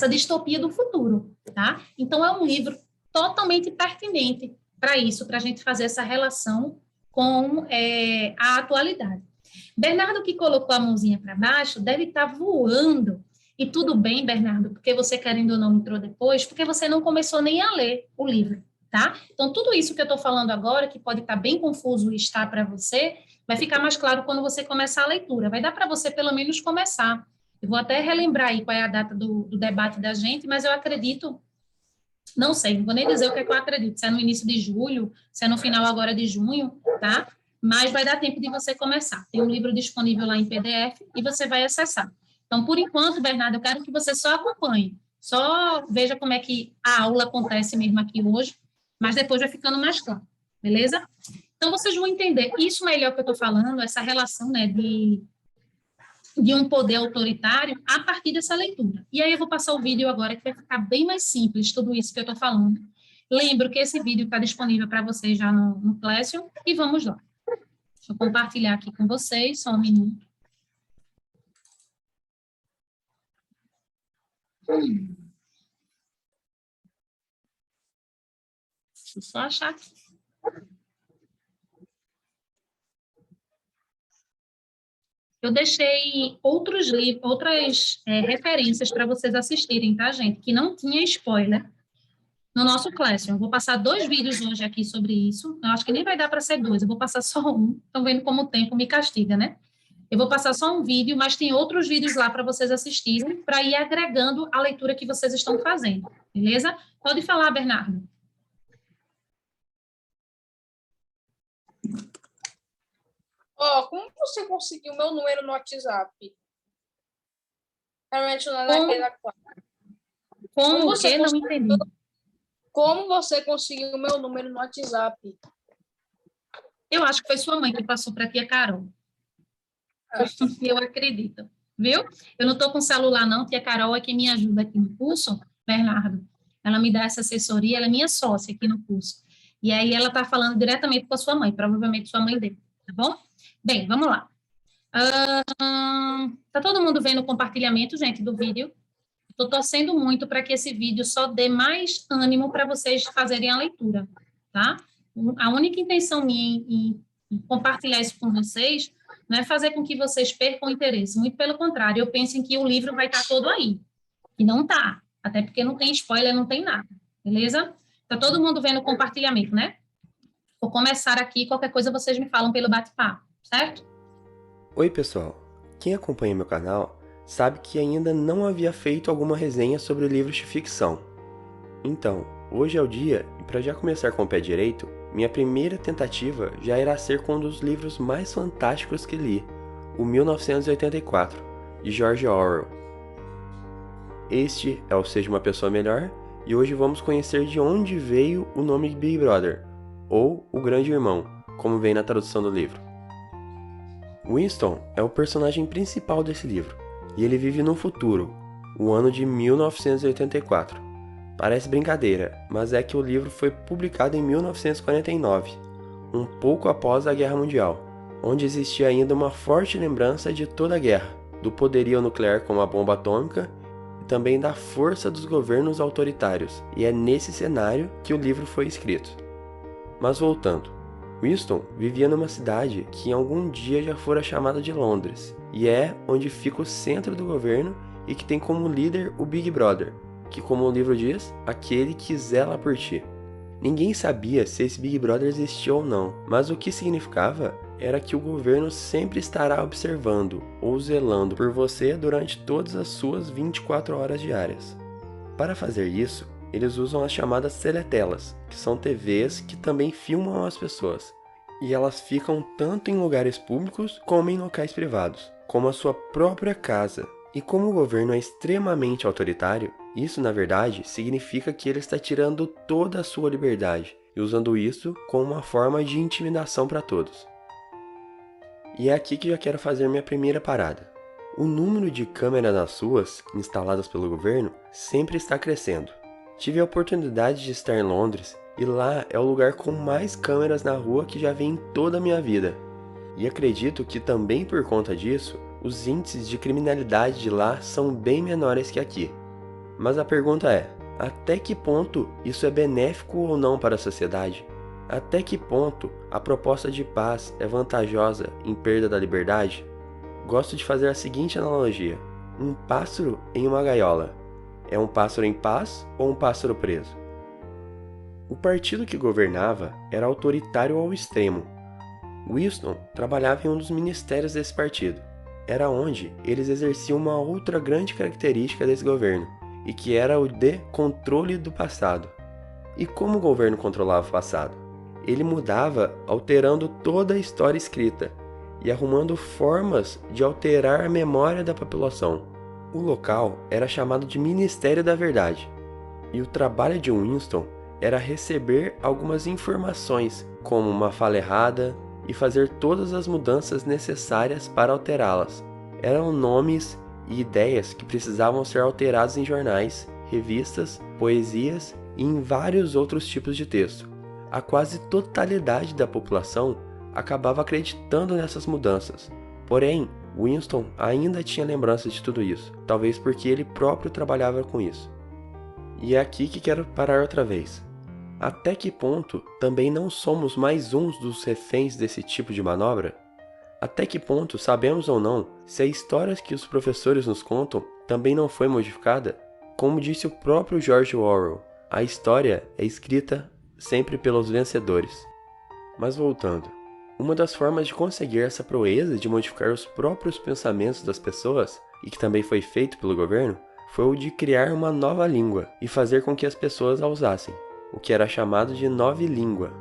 [SPEAKER 1] distopia do futuro, tá? Então, é um livro totalmente pertinente para isso, para a gente fazer essa relação com a atualidade. Bernardo, que colocou a mãozinha para baixo, deve estar voando. E tudo bem, Bernardo, porque você, querendo ou não, entrou depois, porque você não começou nem a ler o livro, tá? Então, tudo isso que eu estou falando agora, que pode estar bem confuso e estar para você, vai ficar mais claro quando você começar a leitura. Vai dar para você, pelo menos, começar. Eu vou até relembrar aí qual é a data do debate da gente, mas eu acredito, não sei, não vou nem dizer o que é que eu acredito, se é no início de julho, se é no final agora de junho, tá? Mas vai dar tempo de você começar. Tem um livro disponível lá em PDF e você vai acessar. Então, por enquanto, Bernardo, eu quero que você só acompanhe, só veja como é que a aula acontece mesmo aqui hoje, mas depois vai ficando mais claro, beleza? Então, vocês vão entender isso melhor que eu estou falando, essa relação, né, de um poder autoritário a partir dessa leitura. E aí eu vou passar o vídeo agora, que vai ficar bem mais simples, tudo isso que eu estou falando. Lembro que esse vídeo está disponível para vocês já no Classroom, e vamos lá. Deixa eu compartilhar aqui com vocês, só um minuto. Deixa eu só achar aqui. Eu deixei outras referências para vocês assistirem, tá, gente? Que não tinha spoiler no nosso Classroom. Eu vou passar 2 vídeos hoje aqui sobre isso. Eu acho que nem vai dar para ser 2, eu vou passar só um. Estão vendo como o tempo me castiga, né? Eu vou passar só um vídeo, mas tem outros vídeos lá para vocês assistirem, para ir agregando a leitura que vocês estão fazendo, beleza? Pode falar, Bernardo.
[SPEAKER 3] Como você conseguiu meu número no WhatsApp? Realmente não é naquela classe.
[SPEAKER 1] Como você não entendi?
[SPEAKER 3] Como você conseguiu meu número no WhatsApp?
[SPEAKER 1] Eu acho que foi sua mãe que passou para a tia Carol. Eu acredito, viu? Eu não estou com celular, não. Tia Carol é quem me ajuda aqui no curso, Bernardo. Ela me dá essa assessoria, ela é minha sócia aqui no curso. E aí ela está falando diretamente com a sua mãe, provavelmente sua mãe dele, tá bom? Bem, vamos lá. Tá todo mundo vendo o compartilhamento, gente, do vídeo? Estou torcendo muito para que esse vídeo só dê mais ânimo para vocês fazerem a leitura, tá? A única intenção minha em compartilhar isso com vocês não é fazer com que vocês percam o interesse, muito pelo contrário, eu penso em que o livro vai estar todo aí, e não está, até porque não tem spoiler, não tem nada, beleza? Tá todo mundo vendo o compartilhamento, né? Vou começar aqui, qualquer coisa vocês me falam pelo bate-papo, certo?
[SPEAKER 5] Oi pessoal, quem acompanha meu canal sabe que ainda não havia feito alguma resenha sobre livros de ficção. Então, hoje é o dia, e para já começar com o pé direito, minha primeira tentativa já irá ser com um dos livros mais fantásticos que li, o 1984, de George Orwell. Este é o Seja Uma Pessoa Melhor, e hoje vamos conhecer de onde veio o nome Big Brother, ou O Grande Irmão, como vem na tradução do livro. Winston é o personagem principal desse livro, e ele vive no futuro, o ano de 1984. Parece brincadeira, mas é que o livro foi publicado em 1949, um pouco após a Guerra Mundial, onde existia ainda uma forte lembrança de toda a guerra, do poderio nuclear como a bomba atômica e também da força dos governos autoritários, e é nesse cenário que o livro foi escrito. Mas voltando, Winston vivia numa cidade que em algum dia já fora chamada de Londres, e é onde fica o centro do governo e que tem como líder o Big Brother, que, como o livro diz, aquele que zela por ti. Ninguém sabia se esse Big Brother existia ou não, mas o que significava era que o governo sempre estará observando ou zelando por você durante todas as suas 24 horas diárias. Para fazer isso, eles usam as chamadas teletelas, que são TVs que também filmam as pessoas, e elas ficam tanto em lugares públicos como em locais privados, como a sua própria casa. E como o governo é extremamente autoritário, isso na verdade significa que ele está tirando toda a sua liberdade e usando isso como uma forma de intimidação para todos. E é aqui que já quero fazer minha primeira parada. O número de câmeras nas ruas instaladas pelo governo sempre está crescendo. Tive a oportunidade de estar em Londres e lá é o lugar com mais câmeras na rua que já vi em toda a minha vida. E acredito que também por conta disso, os índices de criminalidade de lá são bem menores que aqui. Mas a pergunta é, até que ponto isso é benéfico ou não para a sociedade? Até que ponto a proposta de paz é vantajosa em perda da liberdade? Gosto de fazer a seguinte analogia: um pássaro em uma gaiola. É um pássaro em paz ou um pássaro preso? O partido que governava era autoritário ao extremo. Winston trabalhava em um dos ministérios desse partido. Era onde eles exerciam uma outra grande característica desse governo, e que era o de controle do passado. E como o governo controlava o passado? Ele mudava alterando toda a história escrita e arrumando formas de alterar a memória da população. O local era chamado de Ministério da Verdade, e o trabalho de Winston era receber algumas informações, como uma fala errada, e fazer todas as mudanças necessárias para alterá-las. Eram nomes e ideias que precisavam ser alterados em jornais, revistas, poesias e em vários outros tipos de texto. A quase totalidade da população acabava acreditando nessas mudanças. Porém, Winston ainda tinha lembranças de tudo isso, talvez porque ele próprio trabalhava com isso. E é aqui que quero parar outra vez. Até que ponto também não somos mais uns dos reféns desse tipo de manobra? Até que ponto sabemos ou não se a história que os professores nos contam também não foi modificada? Como disse o próprio George Orwell, a história é escrita sempre pelos vencedores. Mas voltando, uma das formas de conseguir essa proeza de modificar os próprios pensamentos das pessoas, e que também foi feito pelo governo, foi o de criar uma nova língua e fazer com que as pessoas a usassem, o que era chamado de nova língua.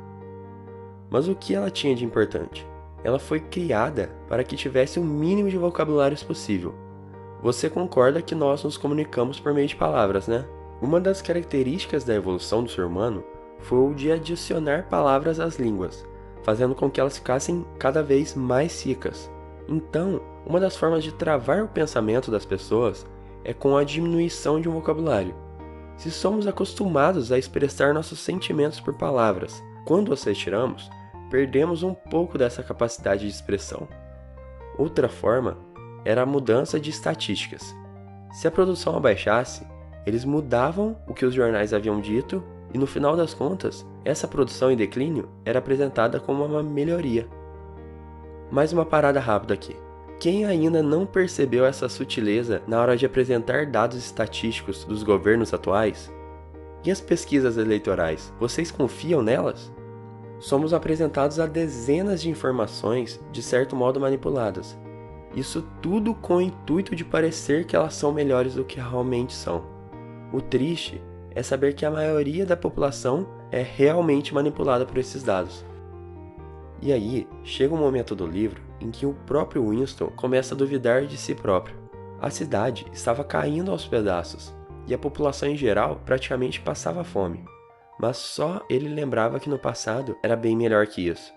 [SPEAKER 5] Mas o que ela tinha de importante? Ela foi criada para que tivesse o mínimo de vocabulários possível. Você concorda que nós nos comunicamos por meio de palavras, né? Uma das características da evolução do ser humano foi o de adicionar palavras às línguas, fazendo com que elas ficassem cada vez mais ricas. Então, uma das formas de travar o pensamento das pessoas é com a diminuição de um vocabulário. Se somos acostumados a expressar nossos sentimentos por palavras, quando as retiramos, perdemos um pouco dessa capacidade de expressão. Outra forma era a mudança de estatísticas. Se a produção abaixasse, eles mudavam o que os jornais haviam dito e, no final das contas, essa produção em declínio era apresentada como uma melhoria. Mais uma parada rápida aqui. Quem ainda não percebeu essa sutileza na hora de apresentar dados estatísticos dos governos atuais? E as pesquisas eleitorais, vocês confiam nelas? Somos apresentados a dezenas de informações de certo modo manipuladas. Isso tudo com o intuito de parecer que elas são melhores do que realmente são. O triste é saber que a maioria da população é realmente manipulada por esses dados. E aí, chega um momento do livro em que o próprio Winston começa a duvidar de si próprio. A cidade estava caindo aos pedaços, e a população em geral praticamente passava fome. Mas só ele lembrava que no passado era bem melhor que isso.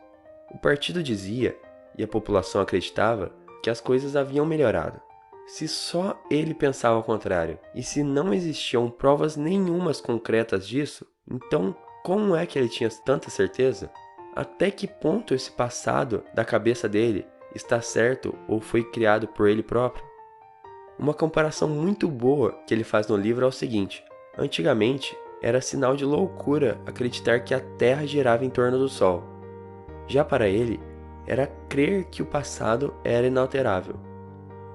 [SPEAKER 5] O partido dizia, e a população acreditava, que as coisas haviam melhorado. Se só ele pensava ao contrário, e se não existiam provas nenhumas concretas disso, então como é que ele tinha tanta certeza? Até que ponto esse passado da cabeça dele está certo ou foi criado por ele próprio? Uma comparação muito boa que ele faz no livro é o seguinte: antigamente era sinal de loucura acreditar que a Terra girava em torno do Sol. Já para ele, era crer que o passado era inalterável.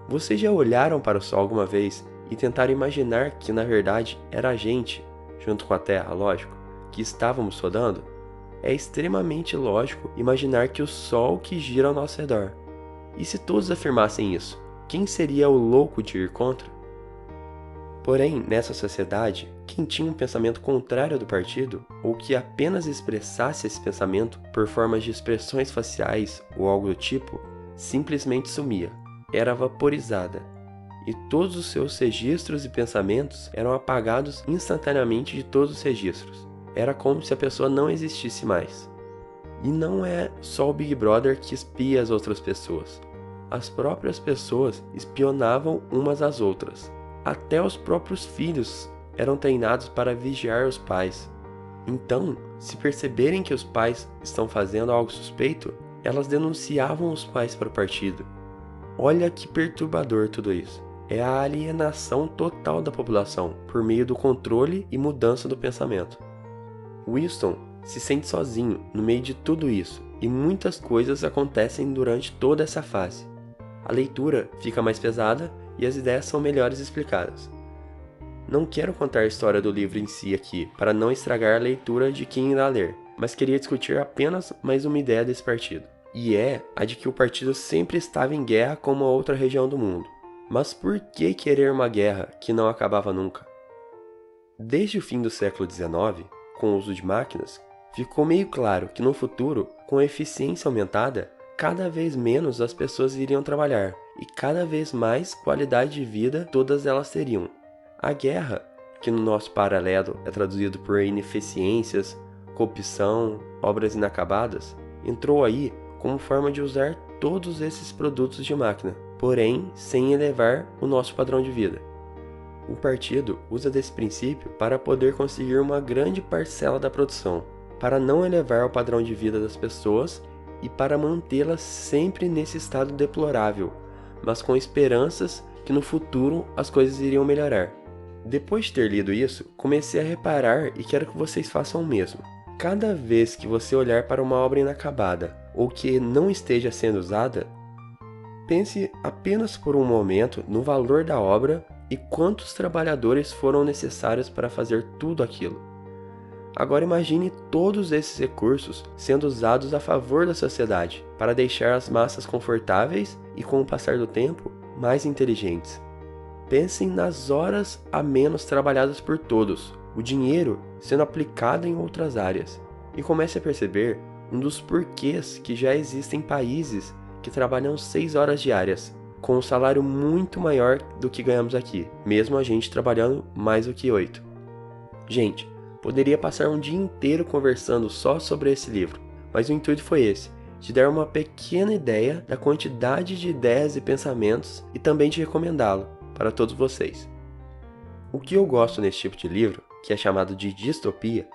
[SPEAKER 5] Vocês já olharam para o Sol alguma vez e tentaram imaginar que na verdade era a gente, junto com a Terra, lógico, que estávamos rodando? É extremamente lógico imaginar que o Sol que gira ao nosso redor. E se todos afirmassem isso, quem seria o louco de ir contra? Porém, nessa sociedade, quem tinha um pensamento contrário ao do partido, ou que apenas expressasse esse pensamento por formas de expressões faciais ou algo do tipo, simplesmente sumia, era vaporizada, e todos os seus registros e pensamentos eram apagados instantaneamente de todos os registros. Era como se a pessoa não existisse mais. E não é só o Big Brother que espia as outras pessoas. As próprias pessoas espionavam umas às outras. Até os próprios filhos eram treinados para vigiar os pais. Então, se perceberem que os pais estão fazendo algo suspeito, elas denunciavam os pais para o partido. Olha que perturbador tudo isso. É a alienação total da população por meio do controle e mudança do pensamento. Winston se sente sozinho no meio de tudo isso, e muitas coisas acontecem durante toda essa fase. A leitura fica mais pesada e as ideias são melhores explicadas. Não quero contar a história do livro em si aqui, para não estragar a leitura de quem irá ler, mas queria discutir apenas mais uma ideia desse partido. E é a de que o partido sempre estava em guerra com uma outra região do mundo. Mas por que querer uma guerra que não acabava nunca? Desde o fim do século XIX, com o uso de máquinas, ficou meio claro que no futuro, com a eficiência aumentada, cada vez menos as pessoas iriam trabalhar e cada vez mais qualidade de vida todas elas teriam. A guerra, que no nosso paralelo é traduzido por ineficiências, corrupção, obras inacabadas, entrou aí como forma de usar todos esses produtos de máquina, porém sem elevar o nosso padrão de vida. O partido usa desse princípio para poder conseguir uma grande parcela da produção, para não elevar o padrão de vida das pessoas e para mantê-las sempre nesse estado deplorável, mas com esperanças que no futuro as coisas iriam melhorar. Depois de ter lido isso, comecei a reparar e quero que vocês façam o mesmo. Cada vez que você olhar para uma obra inacabada ou que não esteja sendo usada, pense apenas por um momento no valor da obra e quantos trabalhadores foram necessários para fazer tudo aquilo. Agora imagine todos esses recursos sendo usados a favor da sociedade, para deixar as massas confortáveis e, com o passar do tempo, mais inteligentes. Pensem nas horas a menos trabalhadas por todos, o dinheiro sendo aplicado em outras áreas, e comece a perceber um dos porquês que já existem países que trabalham 6 horas diárias, com um salário muito maior do que ganhamos aqui, mesmo a gente trabalhando mais do que 8. Gente, poderia passar um dia inteiro conversando só sobre esse livro, mas o intuito foi esse, de dar uma pequena ideia da quantidade de ideias e pensamentos e também de recomendá-lo para todos vocês. O que eu gosto nesse tipo de livro, que é chamado de distopia,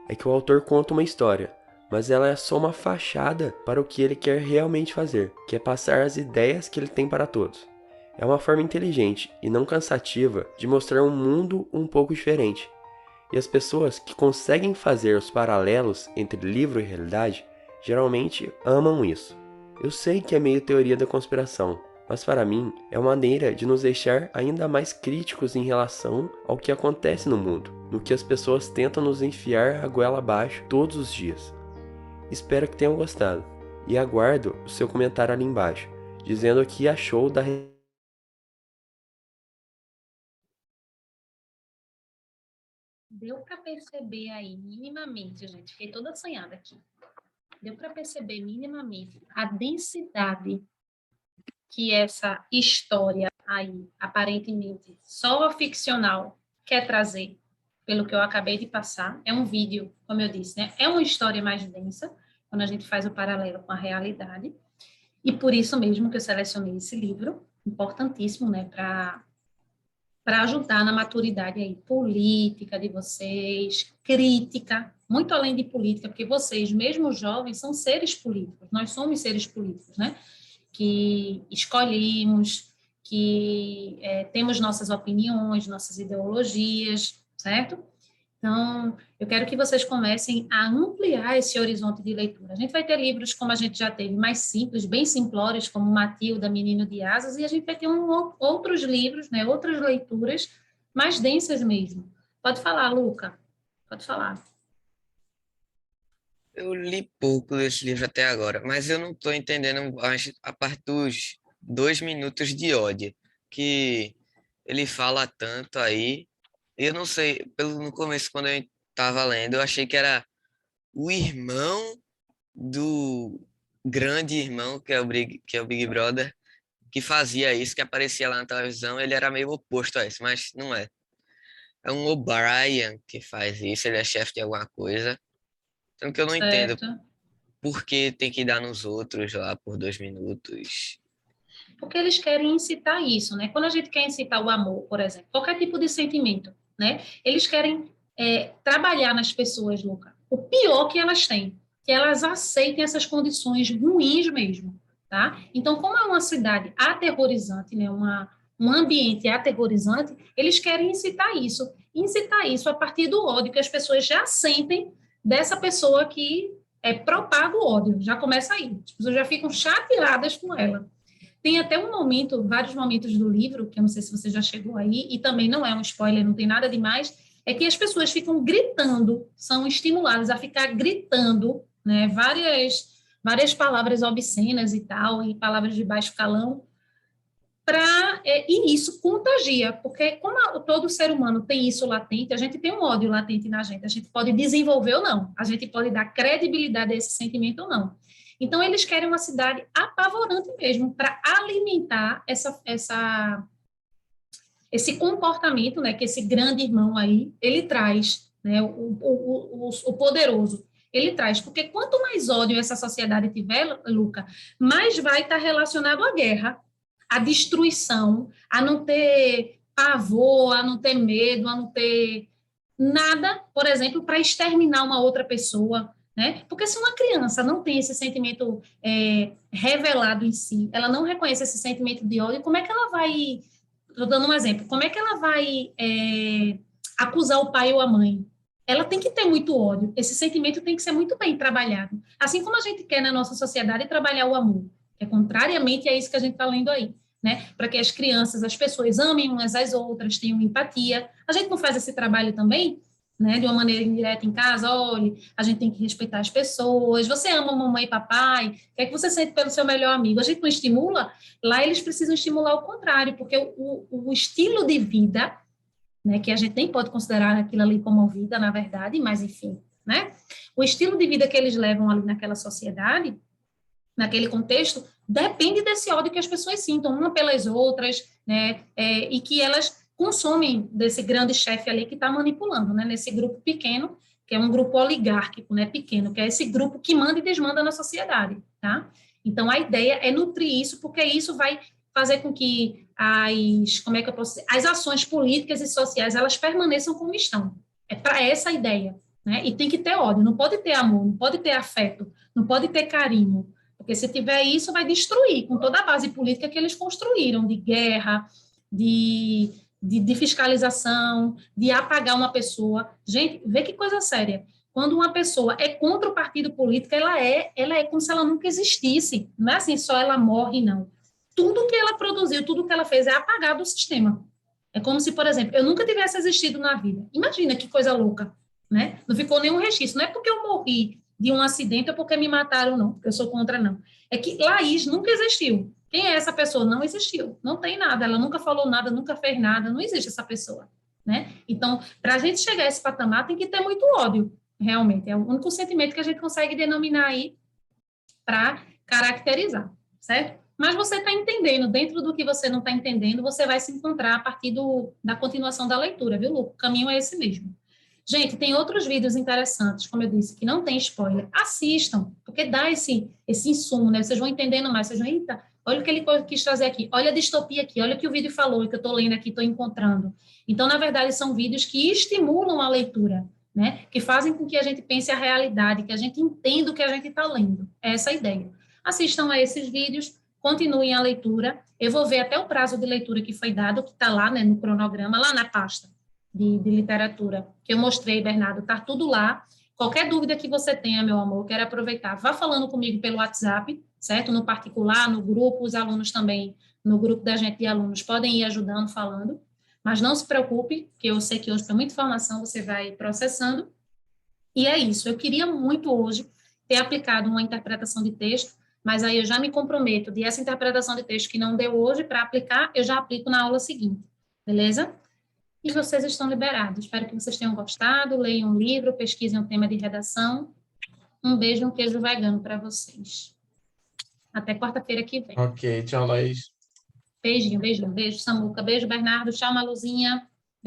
[SPEAKER 5] é que o autor conta uma história, mas ela é só uma fachada para o que ele quer realmente fazer, que é passar as ideias que ele tem para todos. É uma forma inteligente e não cansativa de mostrar um mundo um pouco diferente. E as pessoas que conseguem fazer os paralelos entre livro e realidade geralmente amam isso. Eu sei que é meio teoria da conspiração, mas para mim é uma maneira de nos deixar ainda mais críticos em relação ao que acontece no mundo, no que as pessoas tentam nos enfiar a goela abaixo todos os dias. Espero que tenham gostado e aguardo o seu comentário ali embaixo, dizendo o que achou da
[SPEAKER 1] Deu para perceber aí minimamente, gente, fiquei toda assanhada aqui. Deu para perceber minimamente a densidade que essa história aí, aparentemente só ficcional, quer trazer, pelo que eu acabei de passar. É um vídeo, como eu disse, né? É uma história mais densa, quando a gente faz o paralelo com a realidade. E por isso mesmo que eu selecionei esse livro, importantíssimo, né, para ajudar na maturidade aí política de vocês, crítica, muito além de política, porque vocês, mesmo jovens, são seres políticos, nós somos seres políticos, né? Que escolhemos, que temos nossas opiniões, nossas ideologias, certo? Então, eu quero que vocês comecem a ampliar esse horizonte de leitura. A gente vai ter livros, como a gente já teve, mais simples, bem simplórios, como Matilda, Menino de Asas, e a gente vai ter outros livros, né, outras leituras mais densas mesmo. Pode falar, Luca. Pode falar.
[SPEAKER 4] Eu li pouco desse livro até agora, mas eu não estou entendendo a parte dos 2 minutos de ódio, que ele fala tanto aí. Eu não sei, no começo, quando eu estava lendo, eu achei que era o irmão do grande irmão, que é o Big Brother, que fazia isso, que aparecia lá na televisão. Ele era meio oposto a isso, mas não é. É um O'Brien que faz isso, ele é chefe de alguma coisa. Tanto que eu não entendo
[SPEAKER 1] Certo.
[SPEAKER 4] por que tem que dar nos outros lá por 2 minutos.
[SPEAKER 1] Porque eles querem incitar isso, né? Quando a gente quer incitar o amor, por exemplo, qualquer tipo de sentimento, né? Eles querem trabalhar nas pessoas, Luca, o pior que elas têm, que elas aceitem essas condições ruins mesmo, tá? Então, como é uma cidade aterrorizante, né? Um ambiente aterrorizante, eles querem incitar isso a partir do ódio que as pessoas já sentem dessa pessoa que propaga o ódio, já começa aí, as pessoas já ficam chateadas com ela. Tem até um momento, vários momentos do livro, que eu não sei se você já chegou aí, e também não é um spoiler, não tem nada demais, é que as pessoas ficam gritando, são estimuladas a ficar gritando, né, várias palavras obscenas e tal, e palavras de baixo calão, e isso contagia, porque como todo ser humano tem isso latente, a gente tem um ódio latente na gente, a gente pode desenvolver ou não, a gente pode dar credibilidade a esse sentimento ou não. Então, eles querem uma cidade apavorante mesmo, para alimentar esse comportamento, né, que esse grande irmão aí, ele traz, né, o poderoso, ele traz, porque quanto mais ódio essa sociedade tiver, Luca, mais vai estar relacionado à guerra, à destruição, a não ter pavor, a não ter medo, a não ter nada, por exemplo, para exterminar uma outra pessoa, né? Porque se uma criança não tem esse sentimento revelado em si, ela não reconhece esse sentimento de ódio, como é que ela vai... Estou dando um exemplo. Como é que ela vai acusar o pai ou a mãe? Ela tem que ter muito ódio. Esse sentimento tem que ser muito bem trabalhado. Assim como a gente quer na nossa sociedade trabalhar o amor, que é contrariamente a isso que a gente está lendo aí, né? Para que as crianças, as pessoas amem umas às outras, tenham empatia. A gente não faz esse trabalho também, né? De uma maneira indireta em casa, olha, a gente tem que respeitar as pessoas. Você ama mamãe e papai? O que é que você sente pelo seu melhor amigo? A gente não estimula? Lá eles precisam estimular o contrário, porque o estilo de vida, né, que a gente nem pode considerar aquilo ali como vida, na verdade, mas enfim, né? O estilo de vida que eles levam ali naquela sociedade, naquele contexto, depende desse ódio que as pessoas sintam uma pelas outras, né? E que elas consomem desse grande chefe ali que está manipulando, né? Nesse grupo pequeno, que é um grupo oligárquico, né? Pequeno, que é esse grupo que manda e desmanda na sociedade, tá? Então, a ideia é nutrir isso, porque isso vai fazer com que as ações políticas e sociais, elas permaneçam como estão. É para essa ideia, né? E tem que ter ódio, não pode ter amor, não pode ter afeto, não pode ter carinho, porque se tiver isso, vai destruir com toda a base política que eles construíram, de guerra, de fiscalização, de apagar uma pessoa. Gente, vê que coisa séria. Quando uma pessoa é contra o partido político, ela é como se ela nunca existisse. Não é assim, só ela morre, não. Tudo que ela produziu, tudo que ela fez é apagado do sistema. É como se, por exemplo, eu nunca tivesse existido na vida. Imagina que coisa louca, né? Não ficou nenhum registro. Não é porque eu morri de um acidente ou porque me mataram, não. Porque eu sou contra, não. É que Laís nunca existiu. Quem é essa pessoa? Não existiu. Não tem nada. Ela nunca falou nada, nunca fez nada. Não existe essa pessoa, né? Então, para a gente chegar a esse patamar, tem que ter muito ódio, realmente. É o único sentimento que a gente consegue denominar aí para caracterizar, certo? Mas você está entendendo, dentro do que você não está entendendo, você vai se encontrar a partir da continuação da leitura, viu, Lu? O caminho é esse mesmo. Gente, tem outros vídeos interessantes, como eu disse, que não tem spoiler. Assistam, porque dá esse insumo, né? Vocês vão entendendo mais, vocês vão, eita, olha o que ele quis trazer aqui, olha a distopia aqui, olha o que o vídeo falou, que eu estou lendo aqui, estou encontrando. Então, na verdade, são vídeos que estimulam a leitura, né? Que fazem com que a gente pense a realidade, que a gente entenda o que a gente está lendo. É essa a ideia. Assistam a esses vídeos, continuem a leitura. Eu vou ver até o prazo de leitura que foi dado, que está lá, né, no cronograma, lá na pasta de literatura, que eu mostrei, Bernardo, está tudo lá. Qualquer dúvida que você tenha, meu amor, quero aproveitar, vá falando comigo pelo WhatsApp, certo? No particular, no grupo, os alunos também, no grupo da gente de alunos, podem ir ajudando, falando, mas não se preocupe, que eu sei que hoje tem muita informação, você vai processando, e é isso. Eu queria muito hoje ter aplicado uma interpretação de texto, mas aí eu já me comprometo de essa interpretação de texto que não deu hoje para aplicar, eu já aplico na aula seguinte, beleza? E vocês estão liberados. Espero que vocês tenham gostado, leiam um livro, pesquisem um tema de redação. Um beijo e um queijo vegano para vocês. Até quarta-feira que vem.
[SPEAKER 6] Ok, tchau, Laís.
[SPEAKER 1] Beijinho, beijinho, beijo, Samuca. Beijo, Bernardo. Tchau, Maluzinha.